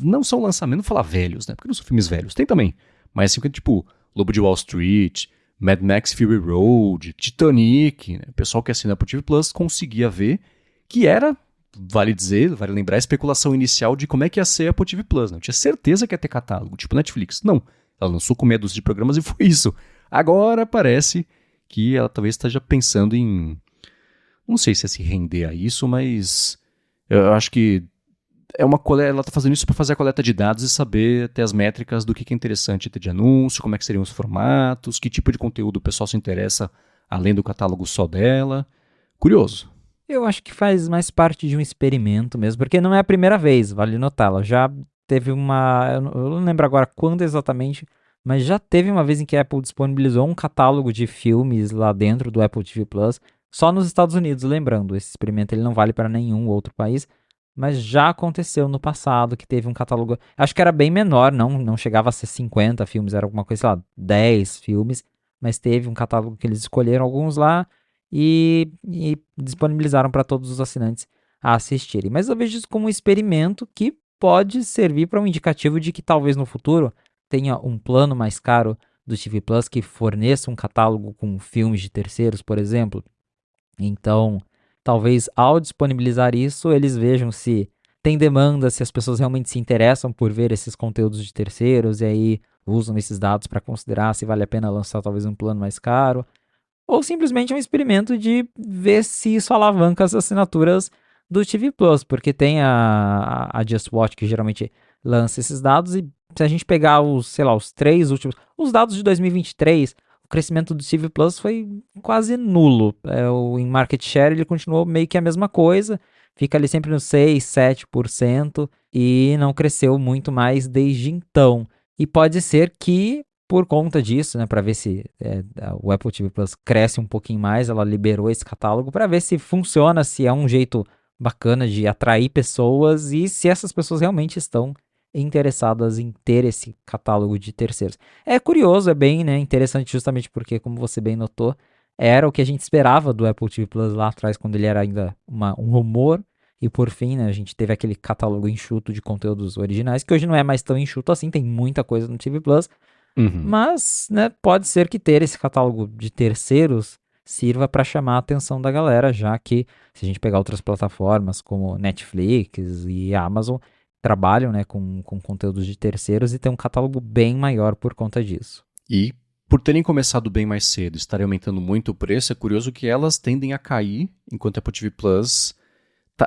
Não são lançamentos, não falar velhos, né? Porque não são filmes velhos. Tem também. Mas 50, tipo, Lobo de Wall Street, Mad Max Fury Road, Titanic. Né? O pessoal que assina Apple TV Plus conseguia ver que era, vale dizer, vale lembrar a especulação inicial de como é que ia ser a Apple TV Plus. Não tinha certeza que ia ter catálogo, tipo Netflix. Não. Ela lançou com meia dúzia de programas e foi isso. Agora parece que ela talvez esteja pensando em. Não sei se é se render a isso, mas eu acho que ela está fazendo isso para fazer a coleta de dados e saber até as métricas do que é interessante ter de anúncio, como é que seriam os formatos, que tipo de conteúdo o pessoal se interessa além do catálogo só dela. Curioso. Eu acho que faz mais parte de um experimento mesmo, porque não é a primeira vez, vale notar. Ela já teve uma. Eu não lembro agora quando exatamente, mas já teve uma vez em que a Apple disponibilizou um catálogo de filmes lá dentro do Apple TV Plus, só nos Estados Unidos, lembrando. Esse experimento ele não vale para nenhum outro país, mas já aconteceu no passado que teve um catálogo. Acho que era bem menor, não chegava a ser 50 filmes, era alguma coisa, sei lá, 10 filmes, mas teve um catálogo que eles escolheram alguns lá e disponibilizaram para todos os assinantes a assistirem. Mas eu vejo isso como um experimento que pode servir para um indicativo de que talvez no futuro tenha um plano mais caro do TV Plus que forneça um catálogo com filmes de terceiros, por exemplo. Então, talvez ao disponibilizar isso, eles vejam se tem demanda, se as pessoas realmente se interessam por ver esses conteúdos de terceiros e aí usam esses dados para considerar se vale a pena lançar talvez um plano mais caro, ou simplesmente um experimento de ver se isso alavanca as assinaturas do TV Plus, porque tem a Just Watch que geralmente lança esses dados e se a gente pegar os, sei lá, os 3 últimos, os dados de 2023, o crescimento do TV Plus foi quase nulo. Em market share ele continuou meio que a mesma coisa, fica ali sempre nos 6, 7% e não cresceu muito mais desde então. E pode ser que por conta disso, né, para ver se o Apple TV Plus cresce um pouquinho mais, ela liberou esse catálogo para ver se funciona, se é um jeito bacana de atrair pessoas e se essas pessoas realmente estão interessadas em ter esse catálogo de terceiros. É curioso, é bem, né, interessante justamente porque, como você bem notou, era o que a gente esperava do Apple TV Plus lá atrás, quando ele era ainda um rumor, e por fim, né, a gente teve aquele catálogo enxuto de conteúdos originais, que hoje não é mais tão enxuto assim, tem muita coisa no TV Plus, Uhum. mas, né, pode ser que ter esse catálogo de terceiros sirva para chamar a atenção da galera, já que se a gente pegar outras plataformas como Netflix e Amazon, trabalham, né, com conteúdos de terceiros e tem um catálogo bem maior por conta disso. E por terem começado bem mais cedo, estarem aumentando muito o preço, é curioso que elas tendem a cair, enquanto a Apple TV Plus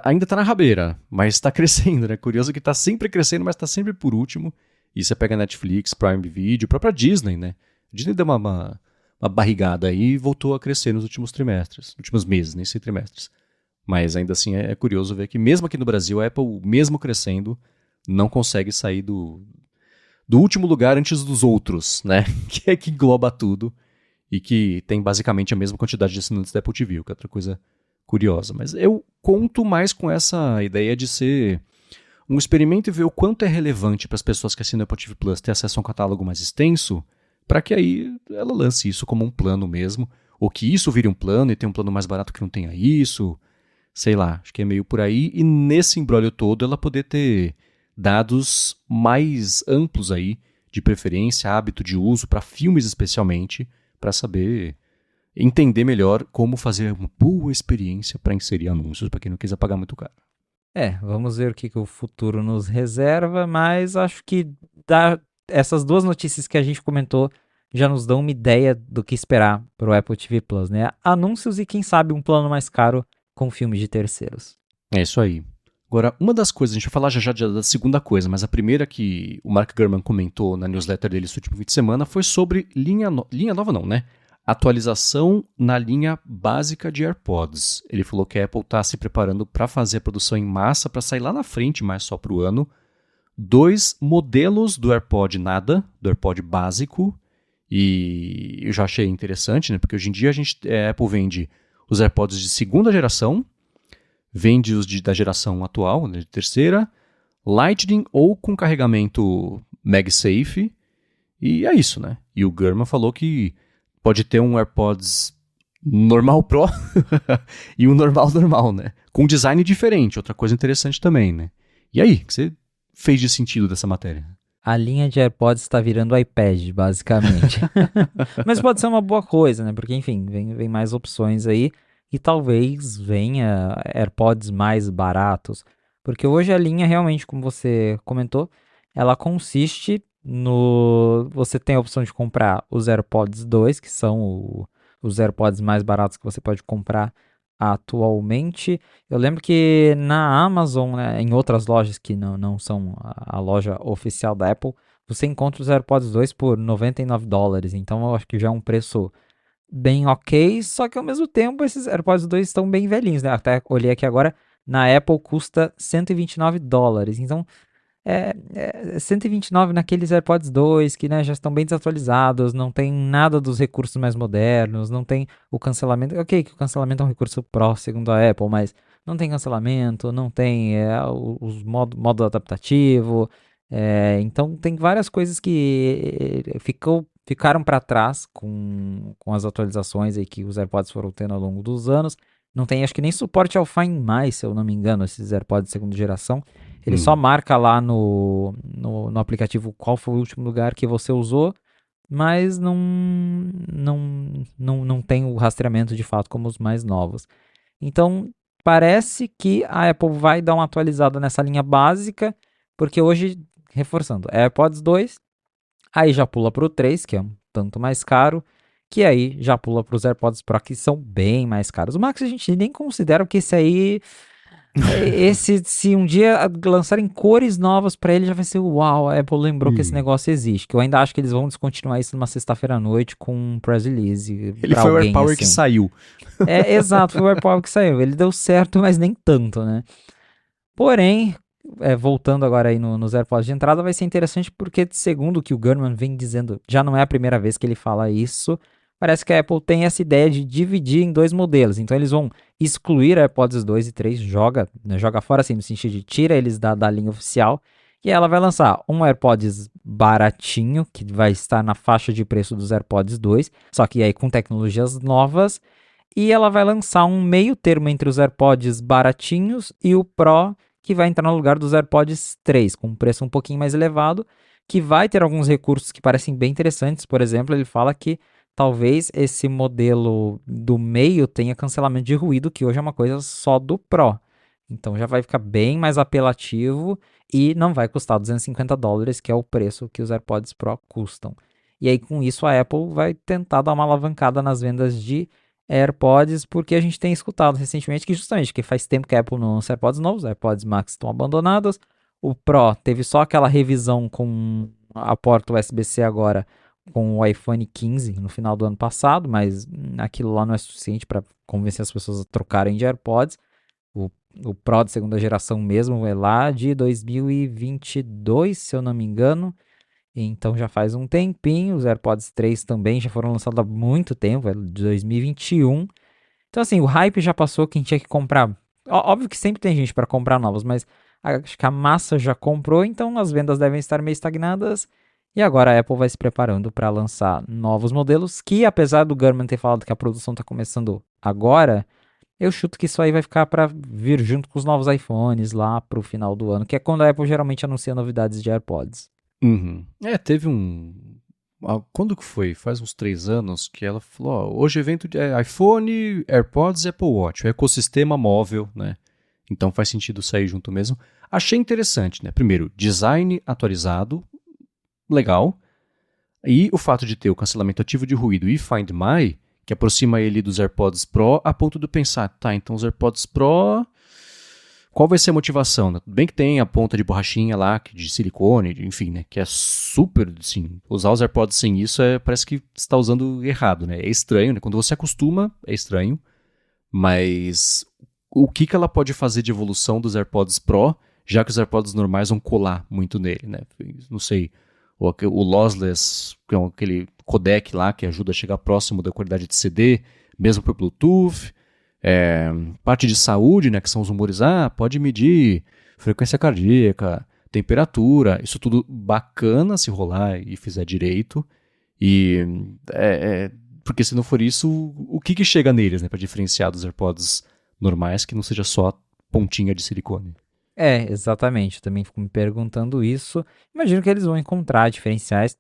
ainda está na rabeira, mas está crescendo, né? Curioso que está sempre crescendo, mas está sempre por último. E você pega Netflix, Prime Video, a própria Disney, né? A Disney deu uma barrigada aí e voltou a crescer nos últimos trimestres, últimos meses, nem sei trimestres. Mas ainda assim é curioso ver que mesmo aqui no Brasil, a Apple, mesmo crescendo, não consegue sair do último lugar antes dos outros, né? Que é que engloba tudo e que tem basicamente a mesma quantidade de assinantes da Apple TV, que é outra coisa curiosa. Mas eu conto mais com essa ideia de ser um experimento e ver o quanto é relevante para as pessoas que assinam o Apple TV Plus ter acesso a um catálogo mais extenso, para que aí ela lance isso como um plano mesmo, ou que isso vire um plano e tenha um plano mais barato que não tenha isso, sei lá, acho que é meio por aí, e nesse imbróglio todo ela poder ter dados mais amplos aí, de preferência, hábito de uso, para filmes especialmente, para saber entender melhor como fazer uma boa experiência para inserir anúncios, para quem não quiser pagar muito caro. Vamos ver o que o futuro nos reserva, mas acho que essas duas notícias que a gente comentou já nos dão uma ideia do que esperar para o Apple TV Plus, né? Anúncios e quem sabe um plano mais caro com filmes de terceiros. É isso aí. Agora, uma das coisas, a gente vai falar já da segunda coisa, mas a primeira que o Mark Gurman comentou na newsletter dele esse último fim de semana foi sobre linha nova não, né? Atualização na linha básica de AirPods. Ele falou que a Apple está se preparando para fazer a produção em massa para sair lá na frente, mas só para o ano. 2 modelos do AirPod nada, do AirPod básico, e eu já achei interessante, né? Porque hoje em dia a Apple vende os AirPods de segunda geração, vende os da geração atual, né, de terceira, Lightning ou com carregamento MagSafe, e é isso, né? E o Gurman falou que pode ter um AirPods normal Pro e um normal, né? Com design diferente, outra coisa interessante também, né? E aí, o que você fez de sentido dessa matéria? A linha de AirPods está virando iPad, basicamente. Mas pode ser uma boa coisa, né? Porque, enfim, vem mais opções aí e talvez venha AirPods mais baratos. Porque hoje a linha, realmente, como você comentou, ela consiste no... Você tem a opção de comprar os AirPods 2, que são os AirPods mais baratos que você pode comprar atualmente. Eu lembro que na Amazon, né, em outras lojas que não são a loja oficial da Apple, você encontra os AirPods 2 por $99. Então eu acho que já é um preço bem ok, só que ao mesmo tempo esses AirPods 2 estão bem velhinhos, né? Até olhei aqui agora, na Apple custa $129. Então 129 naqueles AirPods 2 que, né, já estão bem desatualizados, não tem nada dos recursos mais modernos, não tem o cancelamento. Ok, que o cancelamento é um recurso pró, segundo a Apple, mas não tem cancelamento, não tem os modo adaptativo. Então tem várias coisas que ficaram para trás com as atualizações aí que os AirPods foram tendo ao longo dos anos. Não tem, acho que nem suporte ao Find My, se eu não me engano, esses AirPods de segunda geração. Ele só marca lá no aplicativo qual foi o último lugar que você usou, mas não tem o rastreamento de fato como os mais novos. Então, parece que a Apple vai dar uma atualizada nessa linha básica, porque hoje, reforçando, AirPods 2, aí já pula para o 3, que é um tanto mais caro, que aí já pula para os AirPods Pro, que são bem mais caros. O Max a gente nem considera, porque esse aí... se um dia lançarem cores novas pra ele, já vai ser uau, a Apple lembrou que esse negócio existe. Que eu ainda acho que eles vão descontinuar isso numa sexta-feira à noite com um press release. Ele pra foi o alguém, AirPower assim. que saiu. Exato, foi o AirPower que saiu. Ele deu certo, mas nem tanto, né? Porém, voltando agora aí nos AirPods de entrada, vai ser interessante porque, segundo o que o Gurman vem dizendo, já não é a primeira vez que ele fala isso. Parece que a Apple tem essa ideia de dividir em 2 modelos. Então eles vão excluir AirPods 2 e 3, joga fora assim, no sentido de tira eles da linha oficial. E ela vai lançar um AirPods baratinho, que vai estar na faixa de preço dos AirPods 2, só que aí com tecnologias novas. E ela vai lançar um meio termo entre os AirPods baratinhos e o Pro, que vai entrar no lugar dos AirPods 3, com um preço um pouquinho mais elevado, que vai ter alguns recursos que parecem bem interessantes. Por exemplo, ele fala que talvez esse modelo do meio tenha cancelamento de ruído, que hoje é uma coisa só do Pro. Então já vai ficar bem mais apelativo e não vai custar $250, que é o preço que os AirPods Pro custam. E aí com isso a Apple vai tentar dar uma alavancada nas vendas de AirPods, porque a gente tem escutado recentemente que justamente que faz tempo que a Apple não lança AirPods novos, AirPods Max estão abandonados, o Pro teve só aquela revisão com a porta USB-C agora, com o iPhone 15 no final do ano passado, mas aquilo lá não é suficiente para convencer as pessoas a trocarem de AirPods. O Pro de segunda geração mesmo é lá de 2022, se eu não me engano. Então já faz um tempinho. Os AirPods 3 também já foram lançados há muito tempo, é de 2021. Então assim, o hype já passou, quem tinha que comprar. Óbvio que sempre tem gente para comprar novos, mas acho que a massa já comprou, então as vendas devem estar meio estagnadas. E agora a Apple vai se preparando para lançar novos modelos, que apesar do Gurman ter falado que a produção está começando agora, eu chuto que isso aí vai ficar para vir junto com os novos iPhones lá para o final do ano, que é quando a Apple geralmente anuncia novidades de AirPods. Uhum. Teve um... Quando que foi? Faz uns 3 anos que ela falou, ó, hoje o evento é iPhone, AirPods e Apple Watch, o ecossistema móvel, né? Então faz sentido sair junto mesmo. Achei interessante, né? Primeiro, design atualizado, legal. E o fato de ter o cancelamento ativo de ruído e Find My, que aproxima ele dos AirPods Pro, a ponto de eu pensar, tá, então os AirPods Pro, qual vai ser a motivação? Né? Tudo bem que tem a ponta de borrachinha lá, de silicone, enfim, né? Que é super, assim, usar os AirPods sem isso parece que você está usando errado, né? É estranho, né? Quando você acostuma, é estranho, mas o que ela pode fazer de evolução dos AirPods Pro, já que os AirPods normais vão colar muito nele, né? Não sei, o lossless, que é aquele codec lá que ajuda a chegar próximo da qualidade de CD, mesmo por Bluetooth, parte de saúde, né, que são os rumores, pode medir frequência cardíaca, temperatura, isso tudo bacana se rolar e fizer direito, e porque se não for isso, o que chega neles, né, para diferenciar dos AirPods normais, que não seja só pontinha de silicone? Exatamente. Eu também fico me perguntando isso. Imagino que eles vão encontrar diferenciais.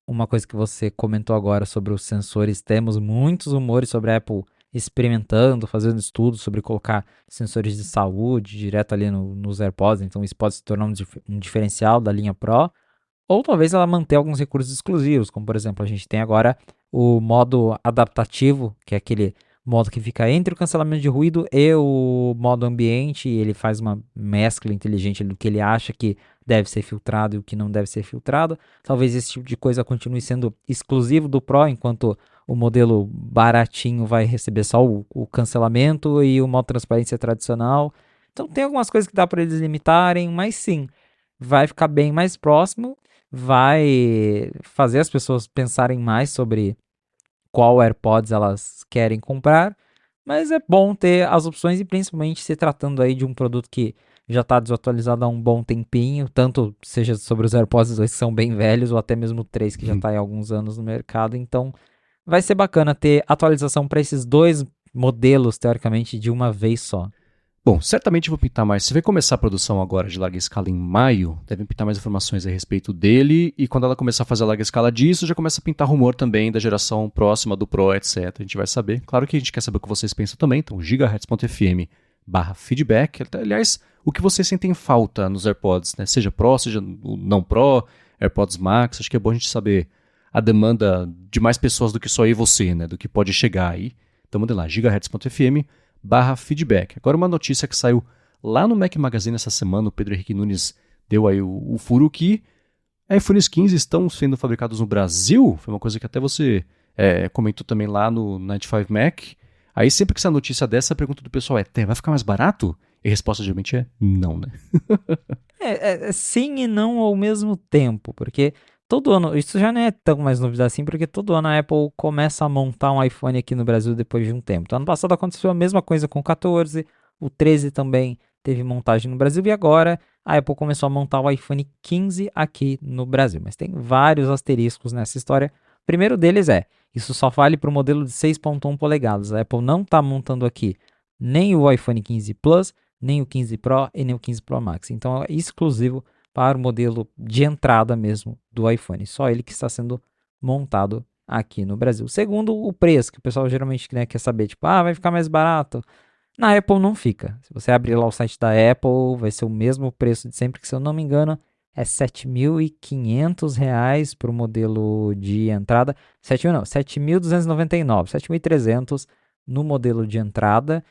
Uma coisa que você comentou agora sobre os sensores, temos muitos rumores sobre a Apple experimentando, fazendo estudos sobre colocar sensores de saúde direto ali nos AirPods, então isso pode se tornar um diferencial da linha Pro, ou talvez ela manter alguns recursos exclusivos, como por exemplo, a gente tem agora o modo adaptativo, que é aquele modo que fica entre o cancelamento de ruído e o modo ambiente, e ele faz uma mescla inteligente do que ele acha que deve ser filtrado e o que não deve ser filtrado. Talvez esse tipo de coisa continue sendo exclusivo do Pro, enquanto o modelo baratinho vai receber só o cancelamento e o modo transparência tradicional. Então tem algumas coisas que dá para eles limitarem, mas sim, vai ficar bem mais próximo, vai fazer as pessoas pensarem mais sobre qual AirPods elas querem comprar, mas é bom ter as opções e principalmente se tratando aí de um produto que já está desatualizado há um bom tempinho, tanto seja sobre os AirPods 2 que são bem velhos ou até mesmo o 3 que já está há alguns anos no mercado, então vai ser bacana ter atualização para esses dois modelos, teoricamente, de uma vez só. Bom, certamente vou pintar mais. Se vai começar a produção agora de larga escala em maio, devem pintar mais informações a respeito dele, e quando ela começar a fazer a larga escala disso, já começa a pintar rumor também da geração próxima do Pro, etc. A gente vai saber. Claro que a gente quer saber o que vocês pensam também, então gigahertz.fm /feedback. Aliás, o que vocês sentem falta nos AirPods, né? Seja Pro, seja o não Pro, AirPods Max. Acho que é bom a gente saber a demanda de mais pessoas do que só eu e você, né? Do que pode chegar aí. Então manda lá, gigahertz.fm/feedback. Agora uma notícia que saiu lá no Mac Magazine essa semana, o Pedro Henrique Nunes deu aí o furo que iPhones 15 estão sendo fabricados no Brasil. Foi uma coisa que até você comentou também lá no 95 Mac. Aí sempre que essa notícia dessa, a pergunta do pessoal vai ficar mais barato? E a resposta geralmente é não, né? Sim e não ao mesmo tempo, porque todo ano, isso já não é tão mais novidade assim, porque todo ano a Apple começa a montar um iPhone aqui no Brasil depois de um tempo. Então, ano passado aconteceu a mesma coisa com o 14, o 13 também teve montagem no Brasil, e agora a Apple começou a montar o iPhone 15 aqui no Brasil. Mas tem vários asteriscos nessa história. O primeiro deles isso só vale para o modelo de 6.1 polegadas. A Apple não está montando aqui nem o iPhone 15 Plus, nem o 15 Pro e nem o 15 Pro Max. Então é exclusivo para o modelo de entrada mesmo do iPhone. Só ele que está sendo montado aqui no Brasil. Segundo, o preço, que o pessoal geralmente quer saber, tipo, vai ficar mais barato. Na Apple não fica. Se você abrir lá o site da Apple, vai ser o mesmo preço de sempre, que se eu não me engano, é R$ 7.500 para o modelo de entrada. 7.299, 7.300 no modelo de entrada.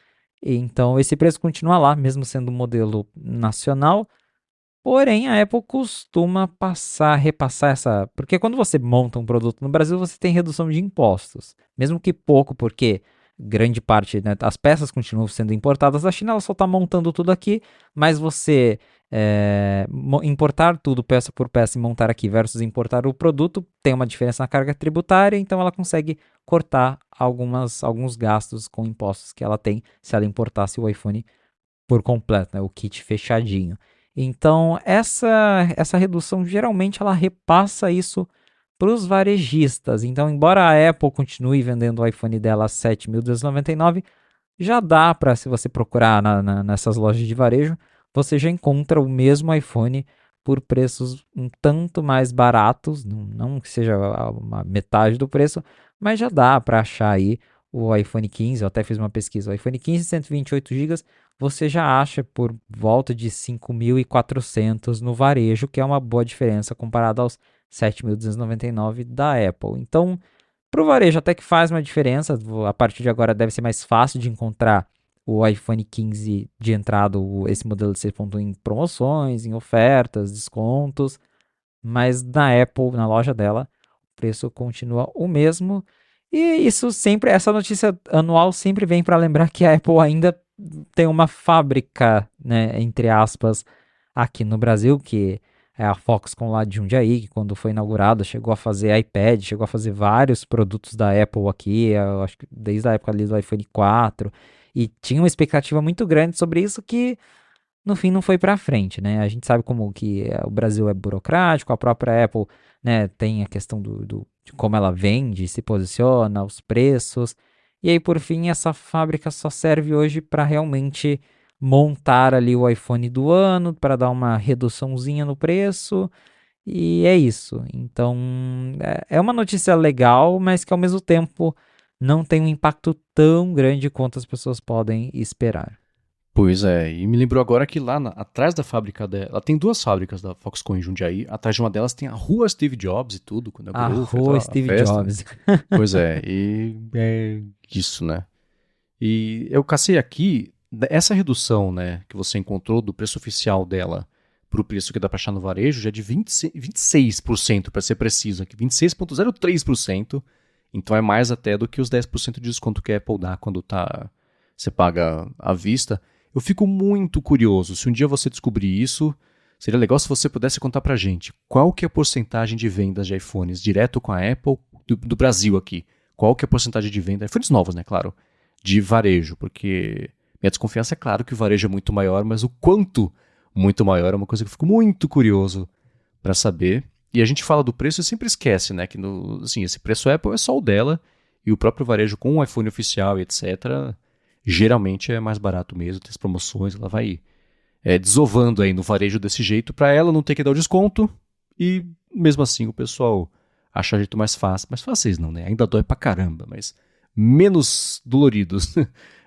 Então, esse preço continua lá, mesmo sendo um modelo nacional. Porém, a Apple costuma repassar essa... Porque quando você monta um produto no Brasil, você tem redução de impostos. Mesmo que pouco, porque grande parte, né, as peças continuam sendo importadas da China, ela só está montando tudo aqui, mas você importar tudo peça por peça e montar aqui versus importar o produto, tem uma diferença na carga tributária, então ela consegue cortar alguns gastos com impostos que ela tem se ela importasse o iPhone por completo, né, o kit fechadinho. Então, essa redução, geralmente, ela repassa isso para os varejistas. Então, embora a Apple continue vendendo o iPhone dela a 7.299, já dá para, se você procurar nessas lojas de varejo, você já encontra o mesmo iPhone por preços um tanto mais baratos, não que seja uma metade do preço, mas já dá para achar aí o iPhone 15, eu até fiz uma pesquisa, o iPhone 15 128 GB, você já acha por volta de 5.400 no varejo, que é uma boa diferença comparado aos 7.299 da Apple. Então, para o varejo até que faz uma diferença, a partir de agora deve ser mais fácil de encontrar o iPhone 15 de entrada, esse modelo de 6.1 em promoções, em ofertas, descontos, mas na Apple, na loja dela, o preço continua o mesmo. E isso sempre, essa notícia anual sempre vem para lembrar que a Apple ainda tem uma fábrica, né, entre aspas, aqui no Brasil, que é a Foxconn lá de Jundiaí, que quando foi inaugurada chegou a fazer iPad, chegou a fazer vários produtos da Apple aqui, eu acho que desde a época ali do iPhone 4, e tinha uma expectativa muito grande sobre isso que no fim não foi para frente, né? A gente sabe como que o Brasil é burocrático, a própria Apple, né, tem a questão de como ela vende, se posiciona, os preços, e aí por fim essa fábrica só serve hoje para realmente montar ali o iPhone do ano, para dar uma reduçãozinha no preço, e é isso. Então é uma notícia legal, mas que ao mesmo tempo não tem um impacto tão grande quanto as pessoas podem esperar. Pois é, e me lembrou agora que lá atrás da fábrica dela, ela tem duas fábricas da Foxconn em Jundiaí, atrás de uma delas tem a rua Steve Jobs e tudo, quando A inaugurou, foi rua a Steve festa. Jobs. Pois é, e é isso, né? E eu cacei aqui, essa redução, né, que você encontrou do preço oficial dela para o preço que dá para achar no varejo, já é de 26%, para ser preciso aqui, 26,03%, então é mais até do que os 10% de desconto que a Apple dá quando você paga à vista. Eu fico muito curioso, se um dia você descobrir isso, seria legal se você pudesse contar pra gente qual que é a porcentagem de vendas de iPhones direto com a Apple do Brasil aqui. Qual que é a porcentagem de venda, iPhones novos, né, claro, de varejo, porque minha desconfiança é claro que o varejo é muito maior, mas o quanto muito maior é uma coisa que eu fico muito curioso para saber. E a gente fala do preço e sempre esquece, né, que assim, esse preço Apple é só o dela e o próprio varejo com o iPhone oficial e etc., geralmente é mais barato mesmo, tem as promoções, ela vai desovando aí no varejo desse jeito para ela não ter que dar o desconto e mesmo assim o pessoal acha jeito mais fácil, mais fáceis não, né? Ainda dói pra caramba, mas menos doloridos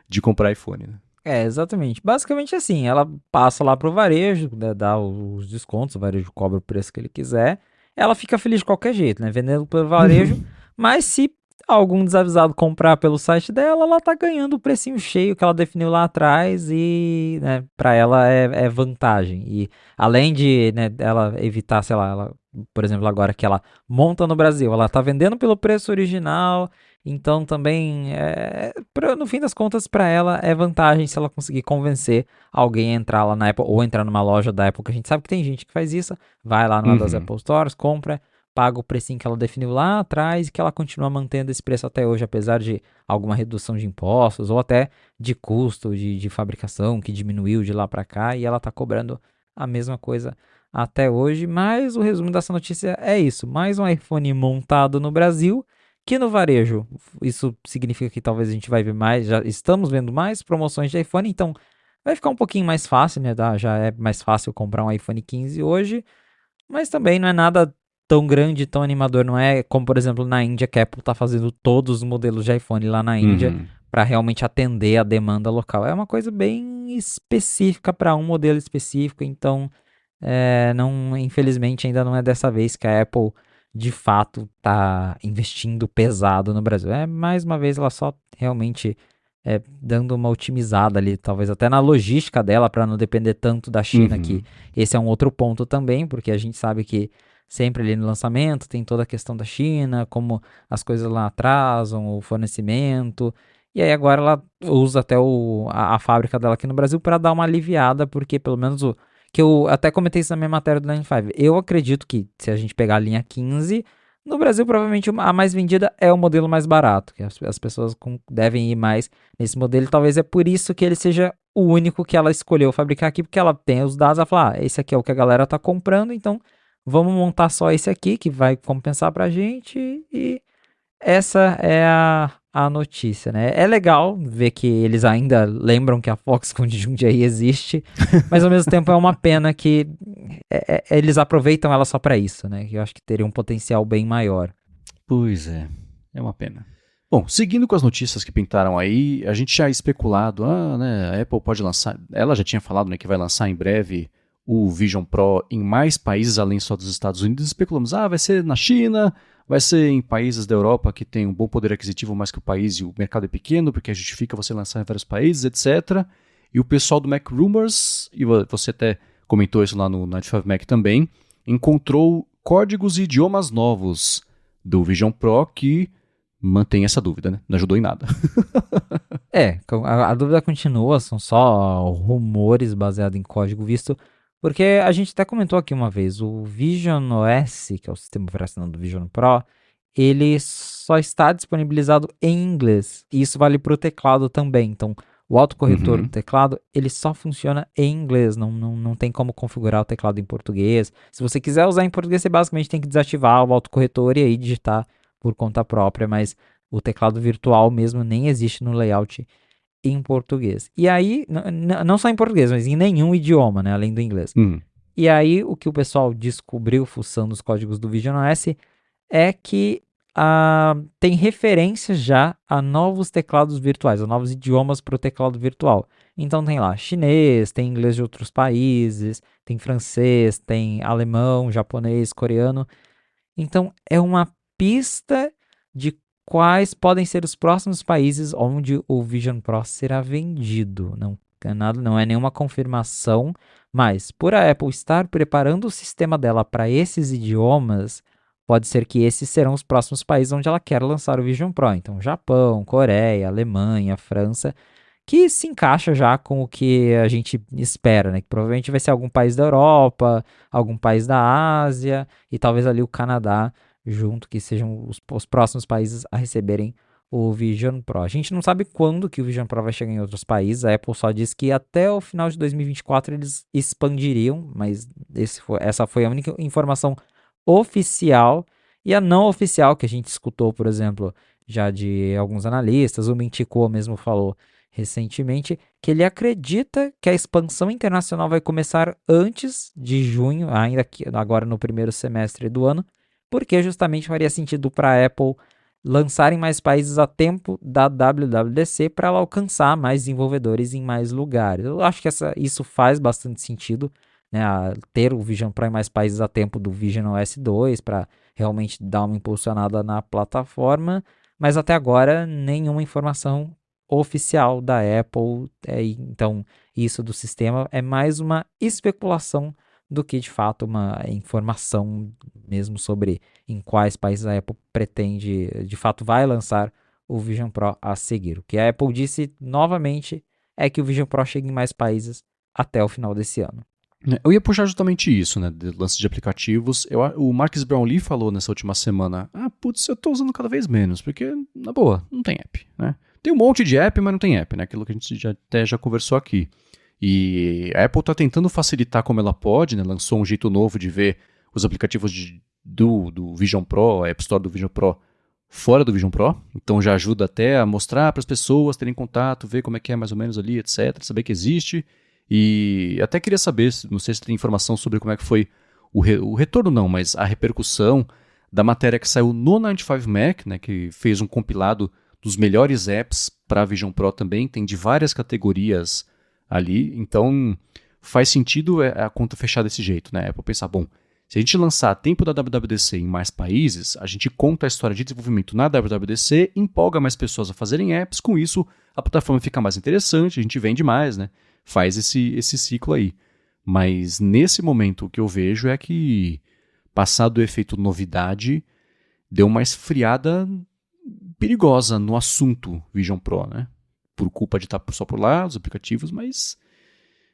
de comprar iPhone, né? Exatamente. Basicamente assim, ela passa lá pro varejo, né, dá os descontos, o varejo cobra o preço que ele quiser. Ela fica feliz de qualquer jeito, né? Vendendo pelo varejo. Uhum. Mas se algum desavisado comprar pelo site dela, ela tá ganhando o precinho cheio que ela definiu lá atrás e, né, pra ela é vantagem. E além de, né, ela evitar, sei lá, ela, por exemplo, agora que ela monta no Brasil, ela tá vendendo pelo preço original, então também, no fim das contas, para ela é vantagem se ela conseguir convencer alguém a entrar lá na Apple ou entrar numa loja da Apple, que a gente sabe que tem gente que faz isso, vai lá numa das Uhum. Apple Stores, compra, paga o precinho que ela definiu lá atrás e que ela continua mantendo esse preço até hoje, apesar de alguma redução de impostos ou até de custo de fabricação que diminuiu de lá para cá e ela está cobrando a mesma coisa até hoje. Mas o resumo dessa notícia é isso: mais um iPhone montado no Brasil que no varejo, isso significa que talvez a gente vai ver mais, já estamos vendo mais promoções de iPhone, então vai ficar um pouquinho mais fácil, né? Já é mais fácil comprar um iPhone 15 hoje, mas também não é nada tão grande, tão animador, não é como, por exemplo, na Índia, que a Apple está fazendo todos os modelos de iPhone lá na Índia Uhum. para realmente atender a demanda local. É uma coisa bem específica para um modelo específico, então não, infelizmente ainda não é dessa vez que a Apple de fato está investindo pesado no Brasil. Mais uma vez ela só realmente dando uma otimizada ali, talvez até na logística dela para não depender tanto da China aqui. Uhum. Esse é um outro ponto também, porque a gente sabe que sempre ali no lançamento tem toda a questão da China, como as coisas lá atrasam, o fornecimento. E aí agora ela usa até a fábrica dela aqui no Brasil para dar uma aliviada, porque pelo menos que eu até comentei isso na minha matéria do 95. Eu acredito que se a gente pegar a linha 15, no Brasil provavelmente a mais vendida é o modelo mais barato, que as pessoas devem ir mais nesse modelo. Talvez é por isso que ele seja o único que ela escolheu fabricar aqui, porque ela tem os dados, ela fala, esse aqui é o que a galera tá comprando, então vamos montar só esse aqui que vai compensar pra gente e essa é a notícia, né? É legal ver que eles ainda lembram que a Foxconn de Jundiaí existe, mas ao mesmo tempo é uma pena que eles aproveitam ela só para isso, né? Eu acho que teria um potencial bem maior. Pois é uma pena. Bom, seguindo com as notícias que pintaram aí, a gente já especulado, né, a Apple pode lançar, ela já tinha falado, né, que vai lançar em breve o Vision Pro em mais países além só dos Estados Unidos. Especulamos, vai ser na China, vai ser em países da Europa que tem um bom poder aquisitivo, mas que o país e o mercado é pequeno, porque justifica você lançar em vários países, etc. E o pessoal do Mac Rumors, e você até comentou isso lá no 95 Mac também, encontrou códigos e idiomas novos do Vision Pro que mantém essa dúvida, né? Não ajudou em nada. A dúvida continua, são só rumores baseados em código visto, porque a gente até comentou aqui uma vez, o Vision OS, que é o sistema operacional do Vision Pro, ele só está disponibilizado em inglês, e isso vale para o teclado também, então o autocorretor do Uhum. teclado, ele só funciona em inglês, não tem como configurar o teclado em português. Se você quiser usar em português, você basicamente tem que desativar o autocorretor e aí digitar por conta própria, mas o teclado virtual mesmo nem existe no layout em português. E aí, não só em português, mas em nenhum idioma, né, além do inglês. Uhum. E aí, o que o pessoal descobriu fuçando os códigos do Vision OS é que tem referências já a novos teclados virtuais, a novos idiomas para o teclado virtual. Então tem lá chinês, tem inglês de outros países, tem francês, tem alemão, japonês, coreano. Então, é uma pista de quais podem ser os próximos países onde o Vision Pro será vendido. Não é nada, não é nenhuma confirmação, mas por a Apple estar preparando o sistema dela para esses idiomas, pode ser que esses serão os próximos países onde ela quer lançar o Vision Pro. Então, Japão, Coreia, Alemanha, França, que se encaixa já com o que a gente espera, né? Que provavelmente vai ser algum país da Europa, algum país da Ásia e talvez ali o Canadá junto, que sejam os próximos países a receberem o Vision Pro. A gente não sabe quando que o Vision Pro vai chegar em outros países. A Apple só disse que até o final de 2024 eles expandiriam, mas essa foi a única informação oficial. E a não oficial que a gente escutou, por exemplo, já de alguns analistas, o Mintico mesmo falou recentemente, que ele acredita que a expansão internacional vai começar antes de junho, ainda que agora no primeiro semestre do ano, porque justamente faria sentido para a Apple lançar em mais países a tempo da WWDC para ela alcançar mais desenvolvedores em mais lugares. Eu acho que isso faz bastante sentido, né, ter o Vision Pro em mais países a tempo do Vision OS 2 para realmente dar uma impulsionada na plataforma, mas até agora nenhuma informação oficial da Apple, então isso do sistema é mais uma especulação do que de fato uma informação mesmo sobre em quais países a Apple pretende, de fato vai lançar o Vision Pro a seguir. O que a Apple disse novamente é que o Vision Pro chega em mais países até o final desse ano. Eu ia puxar justamente isso, né, de lance de aplicativos. O Marques Brownlee falou nessa última semana, putz, eu tô usando cada vez menos, porque, na boa, não tem app, né? Tem um monte de app, mas não tem app, né? Aquilo que a gente já conversou aqui. E a Apple está tentando facilitar como ela pode, né? Lançou um jeito novo de ver os aplicativos do Vision Pro, a App Store do Vision Pro, fora do Vision Pro. Então já ajuda até a mostrar para as pessoas terem contato, ver como é que é mais ou menos ali, etc. Saber que existe. E até queria saber, não sei se tem informação sobre como é que foi o retorno não, mas a repercussão da matéria que saiu no 95Mac, né? Que fez um compilado dos melhores apps para Vision Pro também. Tem de várias categorias ali, então faz sentido a conta fechar desse jeito, né? É para pensar, bom, se a gente lançar a tempo da WWDC em mais países, a gente conta a história de desenvolvimento na WWDC, empolga mais pessoas a fazerem apps, com isso a plataforma fica mais interessante, a gente vende mais, né? Faz esse ciclo aí. Mas nesse momento o que eu vejo é que, passado o efeito novidade, deu uma esfriada perigosa no assunto Vision Pro, né? Por culpa de estar só por lá, os aplicativos, mas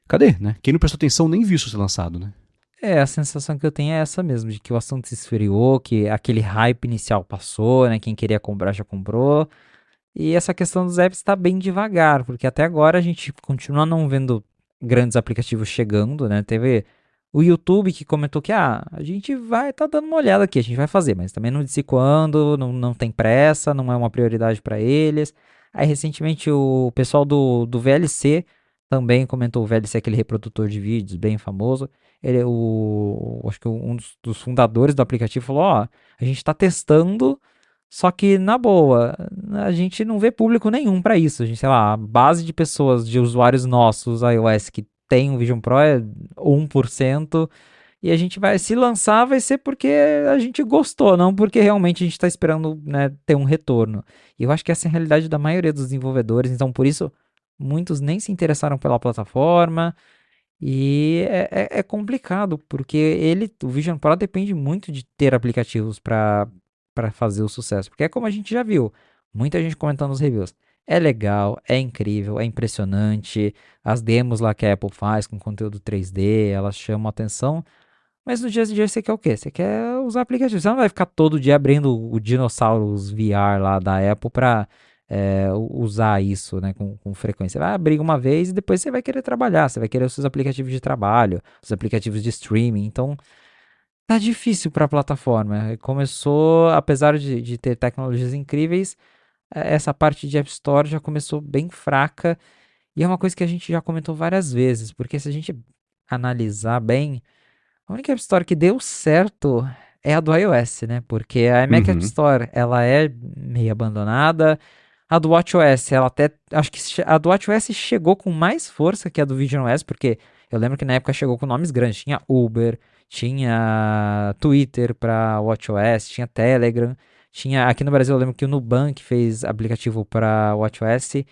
cadê, né? Quem não prestou atenção nem viu isso ser lançado, né? A sensação que eu tenho é essa mesmo, de que o assunto se esfriou, que aquele hype inicial passou, né? Quem queria comprar já comprou. E essa questão dos apps está bem devagar, porque até agora a gente continua não vendo grandes aplicativos chegando, né? Teve o YouTube que comentou que a gente vai dando uma olhada aqui, a gente vai fazer, mas também não disse quando, não tem pressa, não é uma prioridade para eles. Aí recentemente o pessoal do VLC também comentou, o VLC é aquele reprodutor de vídeos bem famoso. Acho que um dos fundadores do aplicativo falou, a gente está testando, só que, na boa, a gente não vê público nenhum para isso. A gente, sei lá, a base de pessoas, de usuários nossos iOS que tem um Vision Pro é 1%. E a gente se lançar, vai ser porque a gente gostou, não porque realmente a gente está esperando, né, ter um retorno. E eu acho que essa é a realidade da maioria dos desenvolvedores. Então, por isso, muitos nem se interessaram pela plataforma. E é complicado, porque o Vision Pro depende muito de ter aplicativos para fazer o sucesso. Porque é como a gente já viu, muita gente comentando nos reviews. É legal, é incrível, é impressionante. As demos lá que a Apple faz com conteúdo 3D, elas chamam a atenção. Mas no dia a dia você quer o quê? Você quer usar aplicativos. Você não vai ficar todo dia abrindo o Dinosaurus VR lá da Apple para usar isso, né, com frequência. Você vai abrir uma vez e depois você vai querer trabalhar. Você vai querer os seus aplicativos de trabalho, os aplicativos de streaming. Então, tá difícil para a plataforma. Começou, apesar de ter tecnologias incríveis, essa parte de App Store já começou bem fraca. E é uma coisa que a gente já comentou várias vezes, porque se a gente analisar bem, a única App Store que deu certo é a do iOS, né? Porque a Mac App Store, ela é meio abandonada. A do WatchOS, ela até, acho que a do WatchOS chegou com mais força que a do VisionOS, porque eu lembro que na época chegou com nomes grandes, tinha Uber, tinha Twitter para WatchOS, tinha Telegram, tinha aqui no Brasil eu lembro que o Nubank fez aplicativo para WatchOS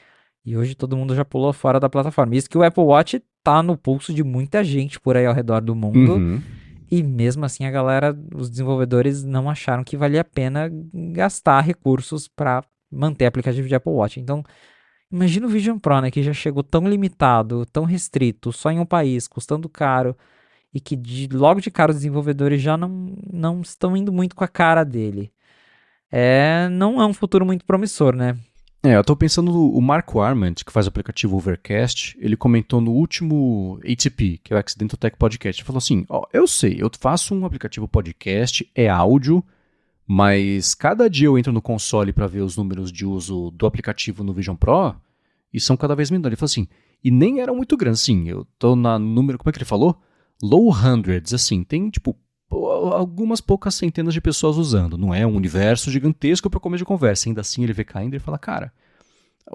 e hoje todo mundo já pulou fora da plataforma. Isso que o Apple Watch tá no pulso de muita gente por aí ao redor do mundo. E mesmo assim a galera, os desenvolvedores não acharam que valia a pena gastar recursos para manter aplicativo de Apple Watch. Então, imagina o Vision Pro, né, que já chegou tão limitado, tão restrito, só em um país, custando caro, e que logo de cara os desenvolvedores já não estão indo muito com a cara dele. Não é um futuro muito promissor, né? Eu tô pensando o Marco Arment, que faz o aplicativo Overcast, ele comentou no último ATP, que é o Accidental Tech Podcast, ele falou assim, eu sei, eu faço um aplicativo podcast, é áudio, mas cada dia eu entro no console para ver os números de uso do aplicativo no Vision Pro e são cada vez menores. Ele falou assim, e nem eram muito grandes, assim, eu tô no número, como é que ele falou? Low hundreds, assim, tem tipo algumas poucas centenas de pessoas usando. Não é um universo gigantesco para começo de conversa. Ainda assim ele vê caindo e fala, cara,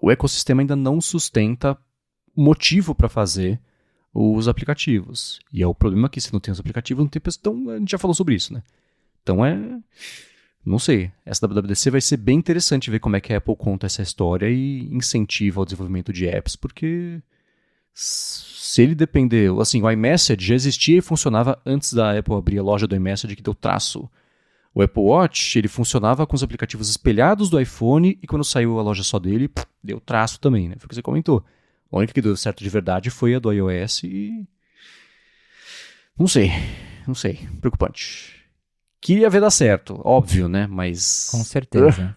o ecossistema ainda não sustenta motivo para fazer os aplicativos. E é o problema que se não tem os aplicativos, não tem pessoas. Então a gente já falou sobre isso, né? Então não sei. Essa WWDC vai ser bem interessante ver como é que a Apple conta essa história e incentiva o desenvolvimento de apps, porque se ele depender... Assim, o iMessage já existia e funcionava antes da Apple abrir a loja do iMessage que deu traço. O Apple Watch, ele funcionava com os aplicativos espelhados do iPhone e quando saiu a loja só dele, deu traço também, né? Foi o que você comentou. A única que deu certo de verdade foi a do iOS e... Não sei. Preocupante. Queria ver dar certo, óbvio, né? Mas... Com certeza.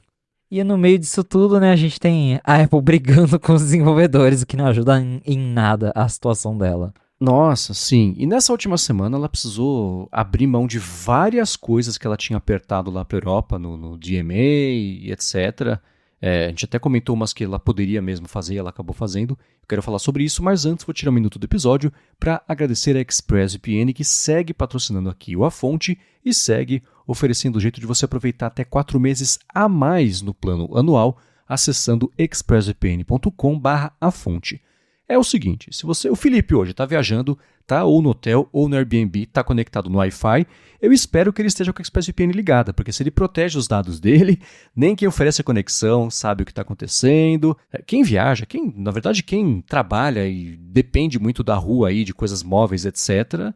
E no meio disso tudo, né, a gente tem a Apple brigando com os desenvolvedores, o que não ajuda em nada a situação dela. Nossa, sim. E nessa última semana ela precisou abrir mão de várias coisas que ela tinha apertado lá para a Europa, no DMA e etc. A gente até comentou umas que ela poderia mesmo fazer e ela acabou fazendo. Eu quero falar sobre isso, mas antes vou tirar um minuto do episódio para agradecer a ExpressVPN que segue patrocinando aqui o A Fonte e segue oferecendo o jeito de você aproveitar até 4 meses a mais no plano anual acessando expressvpn.com/afonte. É o seguinte, se o Felipe hoje está viajando, tá ou no hotel ou no Airbnb, está conectado no Wi-Fi, eu espero que ele esteja com a ExpressVPN ligada, porque se ele protege os dados dele, nem quem oferece a conexão sabe o que está acontecendo. Quem viaja, na verdade quem trabalha e depende muito da rua aí, de coisas móveis, etc.,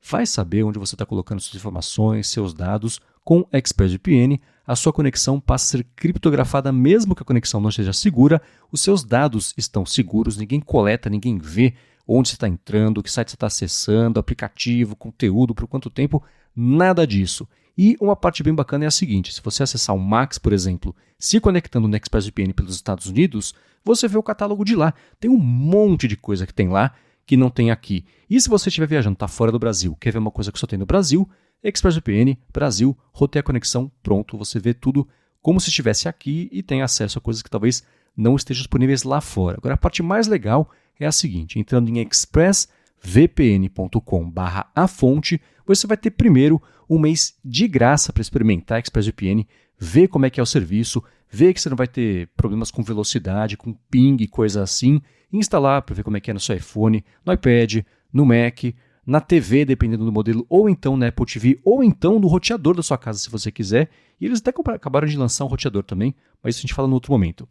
vai saber onde você está colocando suas informações, seus dados. Com a ExpressVPN, a sua conexão passa a ser criptografada mesmo que a conexão não esteja segura, os seus dados estão seguros, ninguém coleta, ninguém vê onde você está entrando, que site você está acessando, aplicativo, conteúdo, por quanto tempo, nada disso. E uma parte bem bacana é a seguinte, se você acessar o Max, por exemplo, se conectando no ExpressVPN pelos Estados Unidos, você vê o catálogo de lá. Tem um monte de coisa que tem lá que não tem aqui. E se você estiver viajando, está fora do Brasil, quer ver uma coisa que só tem no Brasil, ExpressVPN, Brasil, roteia a conexão, pronto, você vê tudo como se estivesse aqui e tem acesso a coisas que talvez não estejam disponíveis lá fora. Agora, a parte mais legal é a seguinte, entrando em expressvpn.com/afonte, você vai ter primeiro um mês de graça para experimentar a ExpressVPN, ver como é que é o serviço, ver que você não vai ter problemas com velocidade, com ping e coisa assim, e instalar para ver como é que é no seu iPhone, no iPad, no Mac, na TV, dependendo do modelo, ou então na Apple TV, ou então no roteador da sua casa, se você quiser. E eles até acabaram de lançar um roteador também, mas isso a gente fala no outro momento.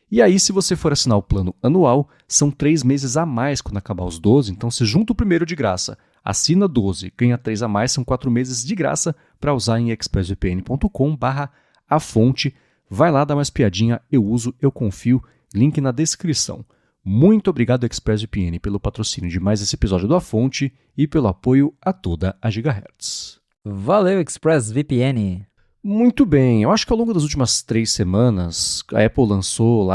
E aí, se você for assinar o plano anual, são 3 meses a mais quando acabar os 12, então você junta o primeiro de graça, assina 12, ganha 3 a mais, são 4 meses de graça para usar em expressvpn.com/afonte. Vai lá dar uma espiadinha, eu uso, eu confio, link na descrição. Muito obrigado, ExpressVPN, pelo patrocínio de mais esse episódio do A Fonte e pelo apoio a toda a Gigahertz. Valeu, ExpressVPN! Muito bem, eu acho que ao longo das últimas 3 semanas, a Apple lançou,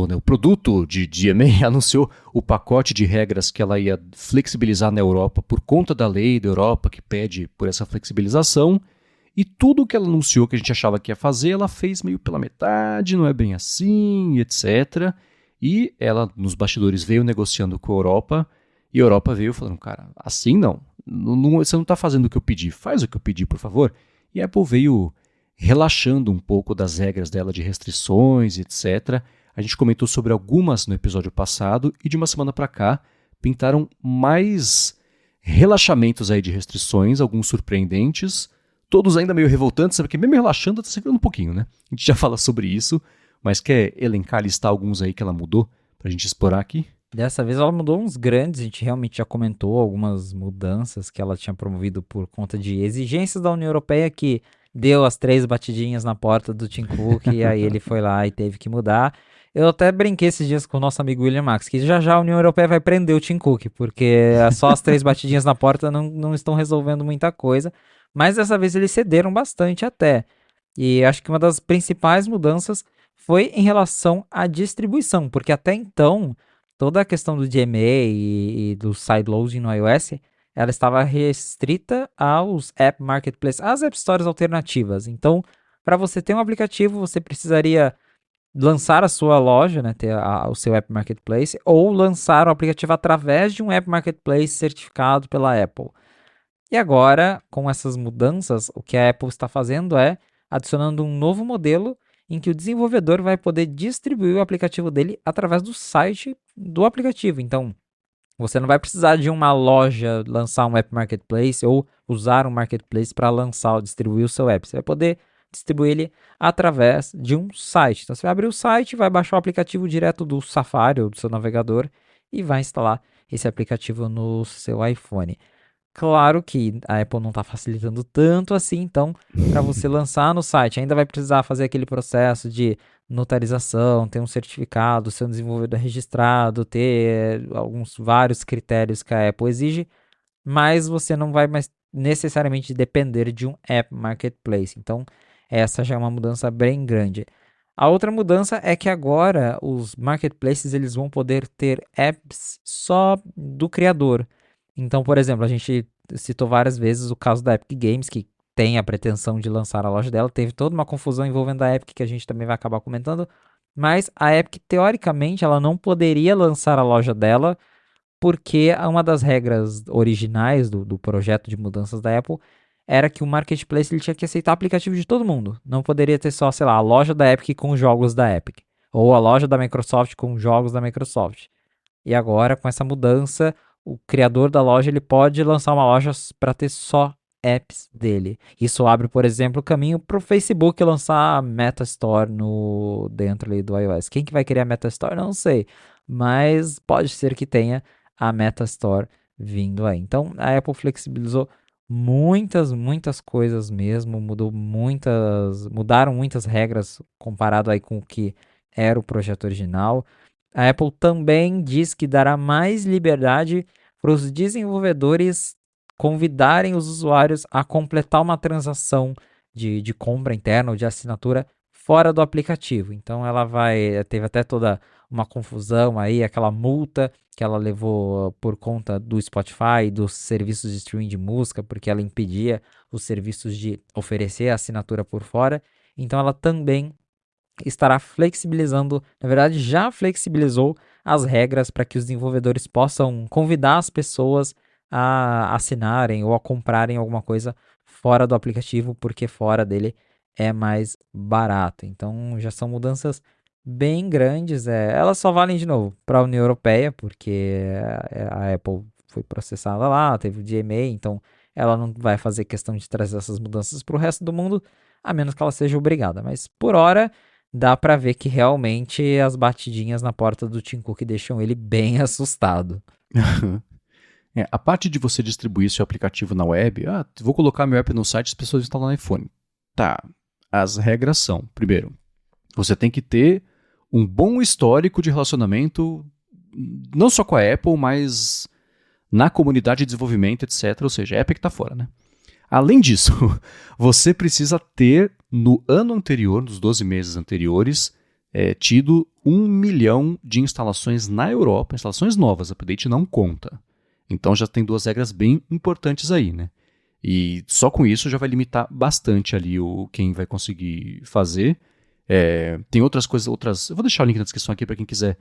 né, o produto de DMA, anunciou o pacote de regras que ela ia flexibilizar na Europa por conta da lei da Europa que pede por essa flexibilização. E tudo o que ela anunciou que a gente achava que ia fazer, ela fez meio pela metade, não é bem assim, etc. E ela, nos bastidores, veio negociando com a Europa, e a Europa veio falando, cara, assim não, você não está fazendo o que eu pedi, faz o que eu pedi, por favor. E a Apple veio relaxando um pouco das regras dela de restrições, etc. A gente comentou sobre algumas no episódio passado, e de uma semana para cá, pintaram mais relaxamentos aí de restrições, alguns surpreendentes, todos ainda meio revoltantes, sabe que mesmo relaxando está segurando um pouquinho, né? A gente já fala sobre isso, mas quer elencar, listar alguns aí que ela mudou pra gente explorar aqui? Dessa vez ela mudou uns grandes, a gente realmente já comentou algumas mudanças que ela tinha promovido por conta de exigências da União Europeia, que deu as 3 batidinhas na porta do Tim Cook e aí ele foi lá e teve que mudar. Eu até brinquei esses dias com o nosso amigo William Max, que já a União Europeia vai prender o Tim Cook, porque só as 3 batidinhas na porta não estão resolvendo muita coisa, mas dessa vez eles cederam bastante até. E acho que uma das principais mudanças foi em relação à distribuição, porque até então toda a questão do DMA e do sideloading no iOS, ela estava restrita aos App Marketplace, às App Stores alternativas. Então, para você ter um aplicativo, você precisaria lançar a sua loja, né, ter o seu App Marketplace, ou lançar o aplicativo através de um App Marketplace certificado pela Apple. E agora, com essas mudanças, o que a Apple está fazendo é adicionando um novo modelo em que o desenvolvedor vai poder distribuir o aplicativo dele através do site do aplicativo. Então, você não vai precisar de uma loja lançar um app marketplace ou usar um marketplace para lançar ou distribuir o seu app. Você vai poder distribuir ele através de um site. Então você vai abrir o site, vai baixar o aplicativo direto do Safari ou do seu navegador e vai instalar esse aplicativo no seu iPhone. Claro que a Apple não está facilitando tanto assim, então, para você lançar no site, ainda vai precisar fazer aquele processo de notarização, ter um certificado, ser um desenvolvedor registrado, ter alguns vários critérios que a Apple exige, mas você não vai mais necessariamente depender de um app marketplace. Então, essa já é uma mudança bem grande. A outra mudança é que agora os marketplaces eles vão poder ter apps só do criador. Então, por exemplo, a gente citou várias vezes o caso da Epic Games, que tem a pretensão de lançar a loja dela. Teve toda uma confusão envolvendo a Epic que a gente também vai acabar comentando. Mas a Epic, teoricamente, ela não poderia lançar a loja dela, porque uma das regras originais do projeto de mudanças da Apple era que o marketplace ele tinha que aceitar aplicativo de todo mundo. Não poderia ter só, sei lá, a loja da Epic com jogos da Epic. Ou a loja da Microsoft com jogos da Microsoft. E agora, com essa mudança, o criador da loja ele pode lançar uma loja para ter só apps dele. Isso abre, por exemplo, o caminho para o Facebook lançar a Meta Store no dentro ali do iOS. Quem que vai criar a Meta Store? Não sei, mas pode ser que tenha a Meta Store vindo aí. Então, a Apple flexibilizou muitas coisas mesmo, mudaram muitas regras comparado aí com o que era o projeto original. A Apple também diz que dará mais liberdade para os desenvolvedores convidarem os usuários a completar uma transação de compra interna ou de assinatura fora do aplicativo. Então ela teve até toda uma confusão aí, aquela multa que ela levou por conta do Spotify e dos serviços de streaming de música, porque ela impedia os serviços de oferecer a assinatura por fora. Então ela também estará flexibilizando, na verdade já flexibilizou as regras para que os desenvolvedores possam convidar as pessoas a assinarem ou a comprarem alguma coisa fora do aplicativo, porque fora dele é mais barato. Então já são mudanças bem grandes. Elas só valem de novo para a União Europeia, porque a Apple foi processada lá, teve o DMA, então ela não vai fazer questão de trazer essas mudanças para o resto do mundo, a menos que ela seja obrigada. Mas por hora dá pra ver que realmente as batidinhas na porta do Tim Cook deixam ele bem assustado. A parte de você distribuir seu aplicativo na web, vou colocar meu app no site, as pessoas instalam no iPhone. Tá, as regras são, primeiro, você tem que ter um bom histórico de relacionamento, não só com a Apple, mas na comunidade de desenvolvimento, etc. Ou seja, a Epic tá fora, né? Além disso, você precisa ter, no ano anterior, nos 12 meses anteriores, tido 1 milhão de instalações na Europa, instalações novas, update não conta. Então já tem duas regras bem importantes aí, né? E só com isso já vai limitar bastante ali quem vai conseguir fazer. Tem outras coisas, eu vou deixar o link na descrição aqui para quem quiser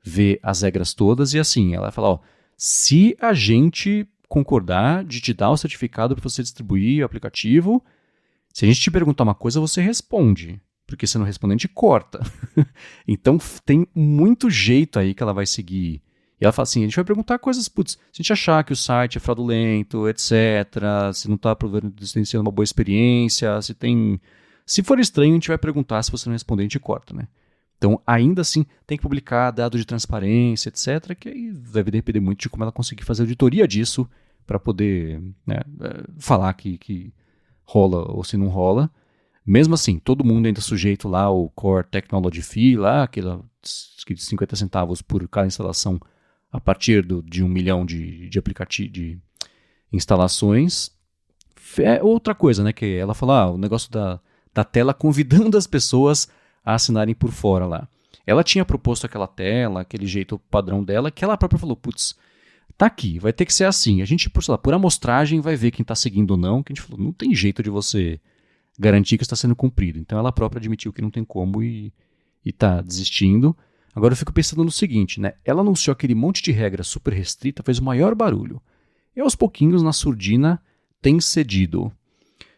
ver as regras todas. E assim, ela vai falar, se a gente concordar de te dar o certificado para você distribuir o aplicativo, se a gente te perguntar uma coisa, você responde. Porque se não responder, a gente corta. Então tem muito jeito aí que ela vai seguir. E ela fala assim, a gente vai perguntar coisas, putz, se a gente achar que o site é fraudulento, etc., se não está sendo uma boa experiência, se for estranho, a gente vai perguntar, se você não responder, a gente corta, né? Então, ainda assim, tem que publicar dados de transparência, etc., que aí deve depender muito de como ela conseguir fazer auditoria disso para poder, né, falar que rola ou se não rola. Mesmo assim, todo mundo ainda é sujeito lá ao Core Technology Fee, lá, aqueles 50 centavos por cada instalação a partir de 1 milhão de instalações. Outra coisa, né, que ela fala, o negócio da tela convidando as pessoas a assinarem por fora lá. Ela tinha proposto aquela tela, aquele jeito padrão dela, que ela própria falou, putz, tá aqui, vai ter que ser assim. A gente, por amostragem, vai ver quem tá seguindo ou não, que a gente falou, não tem jeito de você garantir que está sendo cumprido. Então ela própria admitiu que não tem como e tá desistindo. Agora eu fico pensando no seguinte, né? Ela anunciou aquele monte de regra super restrita, fez o maior barulho. E aos pouquinhos, na surdina, tem cedido.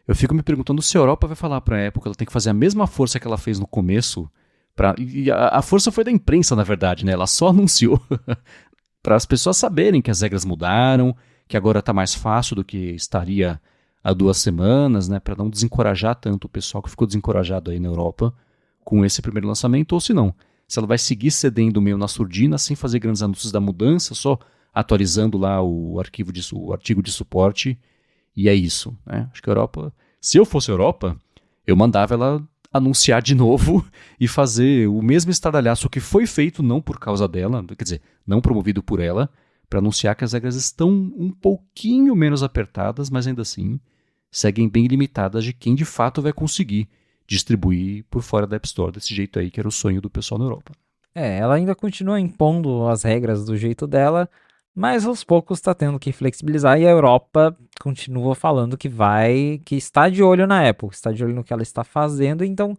Eu fico me perguntando se a Europa vai falar para a Apple que ela tem que fazer a mesma força que ela fez no começo. E a força foi da imprensa, na verdade, né? Ela só anunciou para as pessoas saberem que as regras mudaram, que agora está mais fácil do que estaria há 2 semanas, né? Para não desencorajar tanto o pessoal que ficou desencorajado aí na Europa com esse primeiro lançamento, ou se não, se ela vai seguir cedendo meio na surdina, sem fazer grandes anúncios da mudança, só atualizando lá o artigo de suporte, e é isso, né? Acho que a Europa, se eu fosse a Europa, eu mandava ela anunciar de novo e fazer o mesmo estardalhaço que foi feito não por causa dela, quer dizer, não promovido por ela, para anunciar que as regras estão um pouquinho menos apertadas, mas ainda assim seguem bem limitadas de quem de fato vai conseguir distribuir por fora da App Store desse jeito aí, que era o sonho do pessoal na Europa. Ela ainda continua impondo as regras do jeito dela, mas aos poucos está tendo que flexibilizar e a Europa continua falando que está de olho na Apple, está de olho no que ela está fazendo, então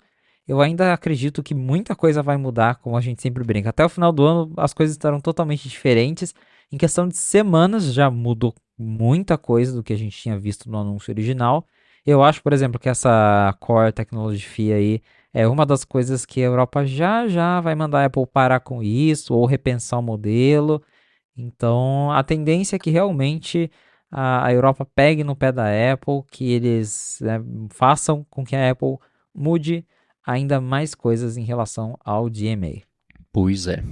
eu ainda acredito que muita coisa vai mudar, como a gente sempre brinca. Até o final do ano as coisas estarão totalmente diferentes. Em questão de semanas já mudou muita coisa do que a gente tinha visto no anúncio original. Eu acho, por exemplo, que essa Core Technology Fee aí é uma das coisas que a Europa já vai mandar a Apple parar com isso ou repensar o modelo. Então, a tendência é que realmente a Europa pegue no pé da Apple, que eles, né, façam com que a Apple mude ainda mais coisas em relação ao DMA. Pois é.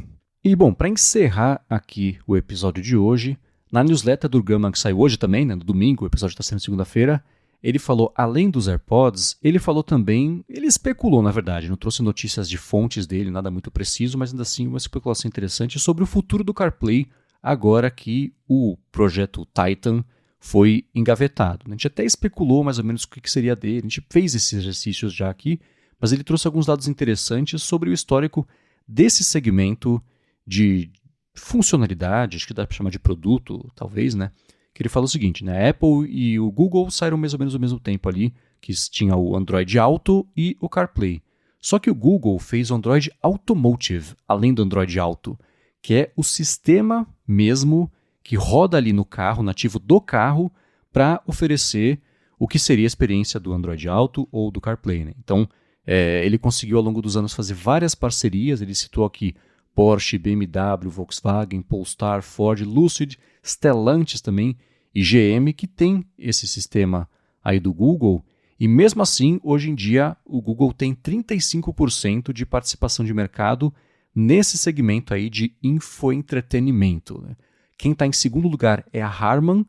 E bom, para encerrar aqui o episódio de hoje, na newsletter do Gurman, que saiu hoje também, né, no domingo, o episódio está sendo segunda-feira, ele falou, além dos AirPods, ele falou também, ele especulou na verdade, não trouxe notícias de fontes dele, nada muito preciso, mas ainda assim uma especulação interessante sobre o futuro do CarPlay, agora que o projeto Titan foi engavetado. A gente até especulou mais ou menos o que seria dele, a gente fez esses exercícios já aqui, mas ele trouxe alguns dados interessantes sobre o histórico desse segmento de funcionalidade, acho que dá para chamar de produto, talvez, né? Que ele fala o seguinte, né? A Apple e o Google saíram mais ou menos ao mesmo tempo ali, que tinha o Android Auto e o CarPlay. Só que o Google fez o Android Automotive, além do Android Auto, que é o sistema mesmo que roda ali no carro, nativo do carro, para oferecer o que seria a experiência do Android Auto ou do CarPlay, né? Então, ele conseguiu ao longo dos anos fazer várias parcerias, ele citou aqui Porsche, BMW, Volkswagen, Polestar, Ford, Lucid, Stellantis também e GM, que tem esse sistema aí do Google, e mesmo assim, hoje em dia, o Google tem 35% de participação de mercado nesse segmento aí de infoentretenimento, né? Quem está em segundo lugar é a Harman,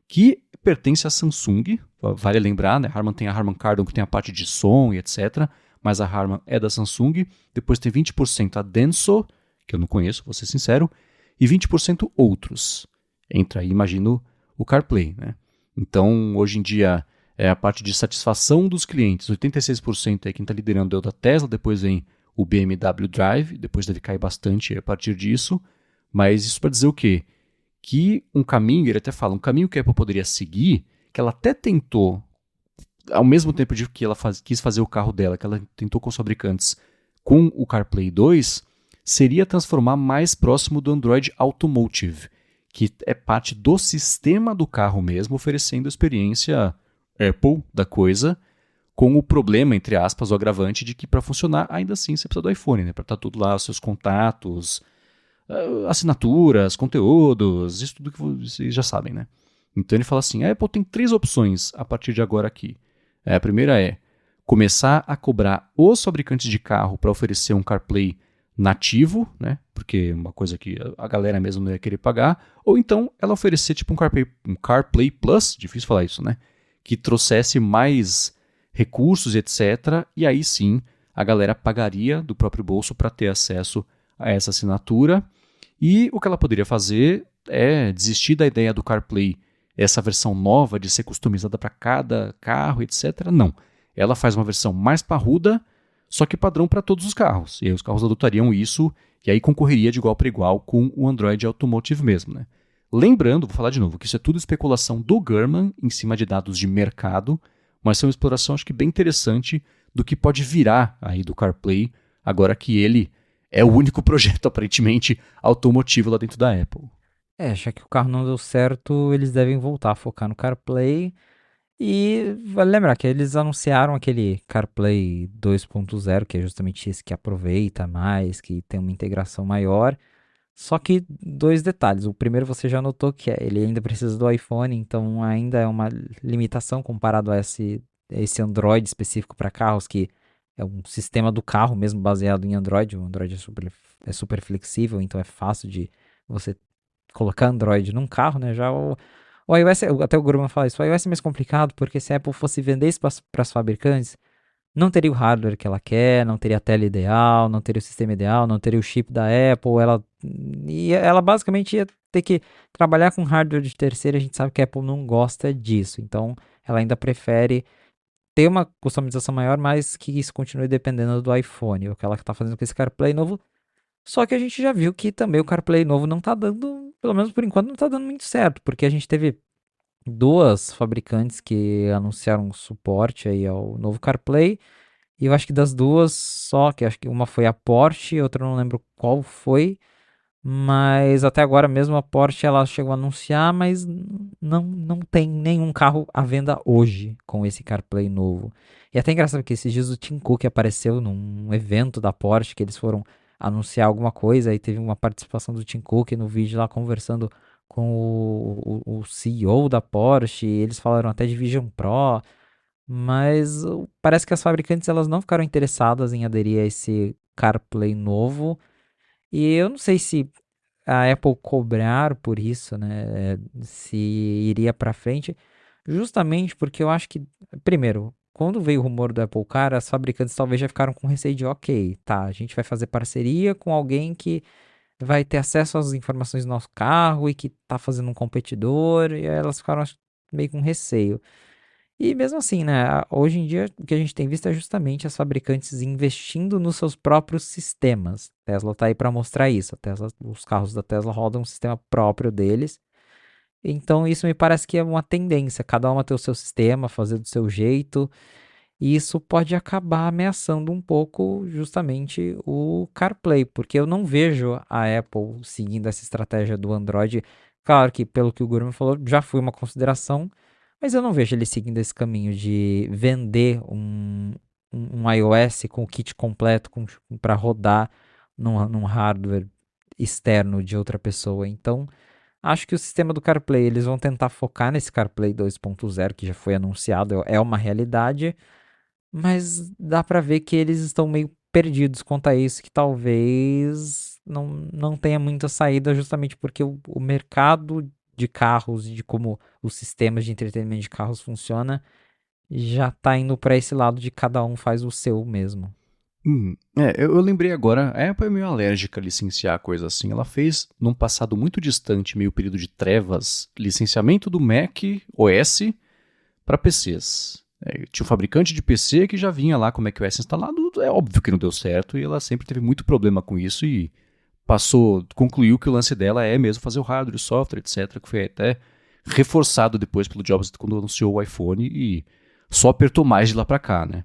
que pertence à Samsung, vale lembrar, né? A Harman tem a Harman Kardon, que tem a parte de som e etc., mas a Harman é da Samsung, depois tem 20% a Denso, que eu não conheço, vou ser sincero, e 20% outros. Entra aí, imagino, o CarPlay, né? Então, hoje em dia, a parte de satisfação dos clientes, 86% é quem está liderando é o da Tesla, depois vem o BMW Drive, depois deve cair bastante a partir disso, mas isso para dizer o quê? Que um caminho, ele até fala, um caminho que a Apple poderia seguir, que ela até tentou, ao mesmo tempo de que ela quis fazer o carro dela, que ela tentou com os fabricantes com o CarPlay 2, seria transformar mais próximo do Android Automotive, que é parte do sistema do carro mesmo, oferecendo a experiência Apple da coisa, com o problema, entre aspas, o agravante de que para funcionar, ainda assim você precisa do iPhone, né? Para estar tudo lá, os seus contatos, assinaturas, conteúdos, isso tudo que vocês já sabem, né? Então ele fala assim, a Apple tem 3 opções a partir de agora aqui. A primeira é começar a cobrar os fabricantes de carro para oferecer um CarPlay nativo, né? Porque é uma coisa que a galera mesmo não ia querer pagar, ou então ela oferecer tipo um CarPlay Plus, difícil falar isso, né? Que trouxesse mais recursos, etc. E aí sim a galera pagaria do próprio bolso para ter acesso a essa assinatura. E o que ela poderia fazer é desistir da ideia do CarPlay, essa versão nova de ser customizada para cada carro, etc. Não. Ela faz uma versão mais parruda, só que padrão para todos os carros. E aí os carros adotariam isso, e aí concorreria de igual para igual com o Android Automotive mesmo, né? Lembrando, vou falar de novo, que isso é tudo especulação do Gurman em cima de dados de mercado, mas é uma exploração acho que bem interessante do que pode virar aí do CarPlay, agora que ele é o único projeto aparentemente automotivo lá dentro da Apple. Já que o carro não deu certo, eles devem voltar a focar no CarPlay. E vale lembrar que eles anunciaram aquele CarPlay 2.0, que é justamente esse que aproveita mais, que tem uma integração maior. Só que dois detalhes. O primeiro você já notou que ele ainda precisa do iPhone, então ainda é uma limitação comparado a esse Android específico para carros, que é um sistema do carro mesmo baseado em Android. O Android é super flexível, então é fácil de você colocar Android num carro, né? Já o iOS, até o Gurman fala isso, o iOS é mais complicado porque se a Apple fosse vender isso para as fabricantes, não teria o hardware que ela quer, não teria a tela ideal, não teria o sistema ideal, não teria o chip da Apple, ela basicamente ia ter que trabalhar com hardware de terceira, a gente sabe que a Apple não gosta disso, então ela ainda prefere ter uma customização maior, mas que isso continue dependendo do iPhone, o que ela está fazendo com esse CarPlay novo. Só que a gente já viu que também o CarPlay novo não está dando, pelo menos por enquanto, não está dando muito certo, porque a gente teve duas fabricantes que anunciaram suporte aí ao novo CarPlay, e eu acho que das duas só, que acho que uma foi a Porsche, outra eu não lembro qual foi, mas até agora mesmo a Porsche ela chegou a anunciar, mas não tem nenhum carro à venda hoje com esse CarPlay novo. E é até engraçado que esses dias o Tim Cook apareceu num evento da Porsche, que eles foram anunciar alguma coisa, e teve uma participação do Tim Cook no vídeo lá conversando com o CEO da Porsche, e eles falaram até de Vision Pro, mas parece que as fabricantes elas não ficaram interessadas em aderir a esse CarPlay novo. E eu não sei se a Apple cobrar por isso, né? Se iria para frente, justamente porque eu acho que, primeiro, quando veio o rumor do Apple Car, as fabricantes talvez já ficaram com receio de, ok, tá, a gente vai fazer parceria com alguém que vai ter acesso às informações do nosso carro e que tá fazendo um competidor, e aí elas ficaram meio com receio. E mesmo assim, né? Hoje em dia, o que a gente tem visto é justamente as fabricantes investindo nos seus próprios sistemas. Tesla tá aí para mostrar isso. Os carros da Tesla rodam um sistema próprio deles. Então, isso me parece que é uma tendência. Cada uma ter o seu sistema, fazer do seu jeito. E isso pode acabar ameaçando um pouco justamente o CarPlay, porque eu não vejo a Apple seguindo essa estratégia do Android. Claro que, pelo que o Gurman falou, já foi uma consideração, mas eu não vejo ele seguindo esse caminho de vender um iOS com o kit completo para rodar num hardware externo de outra pessoa. Então, acho que o sistema do CarPlay, eles vão tentar focar nesse CarPlay 2.0, que já foi anunciado, é uma realidade, mas dá pra ver que eles estão meio perdidos quanto a isso, que talvez não tenha muita saída, justamente porque o mercado de carros e de como os sistemas de entretenimento de carros funciona já tá indo pra esse lado de cada um faz o seu mesmo. Eu lembrei agora, a Apple é meio alérgica a licenciar coisa assim. Ela fez, num passado muito distante, meio período de trevas, licenciamento do Mac OS para PCs. Tinha um fabricante de PC que já vinha lá com o macOS instalado, é óbvio que não deu certo, e ela sempre teve muito problema com isso e concluiu que o lance dela é mesmo fazer o hardware, o software, etc., que foi até reforçado depois pelo Jobs quando anunciou o iPhone e só apertou mais de lá para cá, né?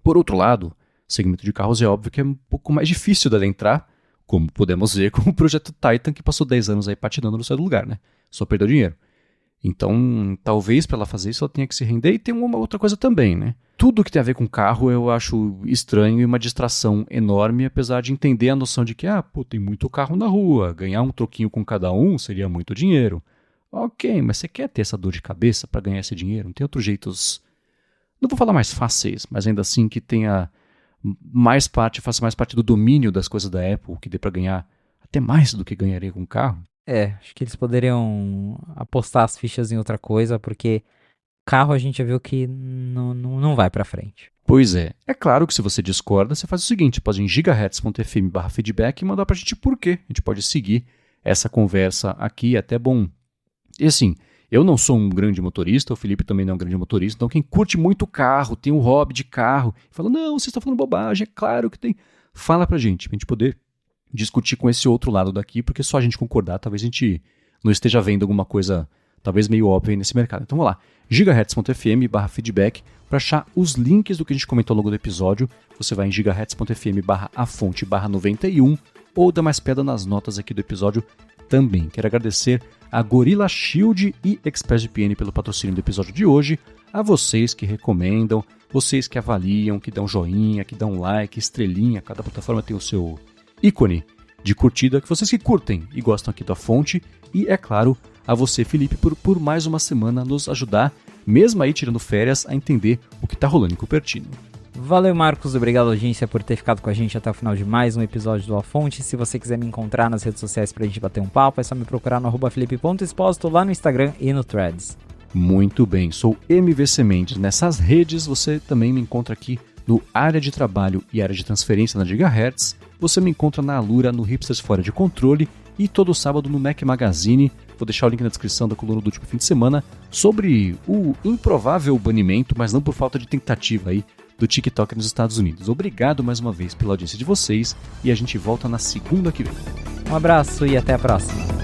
Por outro lado, segmento de carros é óbvio que é um pouco mais difícil dela entrar, como podemos ver com o projeto Titan, que passou 10 anos aí patinando no seu lugar, né? Só perdeu dinheiro. Então, talvez para ela fazer isso, ela tenha que se render. E tem uma outra coisa também, né? Tudo que tem a ver com carro eu acho estranho e uma distração enorme, apesar de entender a noção de que, tem muito carro na rua, ganhar um troquinho com cada um seria muito dinheiro. Ok, mas você quer ter essa dor de cabeça para ganhar esse dinheiro? Não tem outros jeitos, não vou falar mais fáceis, mas ainda assim que tenha faça mais parte do domínio das coisas da Apple, que dê para ganhar até mais do que ganharia com um carro. Acho que eles poderiam apostar as fichas em outra coisa, porque carro a gente já viu que não vai pra frente. Pois é. É claro que se você discorda, você faz o seguinte, pode ir em gigahertz.fm/feedback e mandar pra gente por quê. A gente pode seguir essa conversa aqui, é até bom. E assim, eu não sou um grande motorista, o Felipe também não é um grande motorista, então quem curte muito carro, tem um hobby de carro, fala, não, você está falando bobagem, é claro que tem. Fala pra gente poder discutir com esse outro lado daqui, porque só a gente concordar, talvez a gente não esteja vendo alguma coisa talvez meio óbvia nesse mercado. Então vamos lá, gigahertz.fm/feedback, para achar os links do que a gente comentou ao longo do episódio, você vai em gigahertz.fm/afonte/91 ou dá mais pedra nas notas aqui do episódio também. Quero agradecer a Gorilla Shield e ExpressVPN pelo patrocínio do episódio de hoje, a vocês que recomendam, vocês que avaliam, que dão joinha, que dão like, estrelinha, cada plataforma tem o seu ícone de curtida, que vocês que curtem e gostam aqui da fonte, e é claro, a você, Felipe, por mais uma semana nos ajudar, mesmo aí tirando férias, a entender o que está rolando em Cupertino. Valeu, Marcos, obrigado, audiência, por ter ficado com a gente até o final de mais um episódio do A Fonte. Se você quiser me encontrar nas redes sociais pra gente bater um papo, é só me procurar no @felipe.exposto lá no Instagram e no Threads. Muito bem, sou MVC Mendes. Nessas redes você também me encontra aqui no Área de Trabalho e Área de Transferência na Gigahertz. Você me encontra na Alura, no Hipsters Fora de Controle e todo sábado no Mac Magazine. Vou deixar o link na descrição da coluna do último fim de semana sobre o improvável banimento, mas não por falta de tentativa aí, do TikTok nos Estados Unidos. Obrigado mais uma vez pela audiência de vocês e a gente volta na segunda que vem. Um abraço e até a próxima.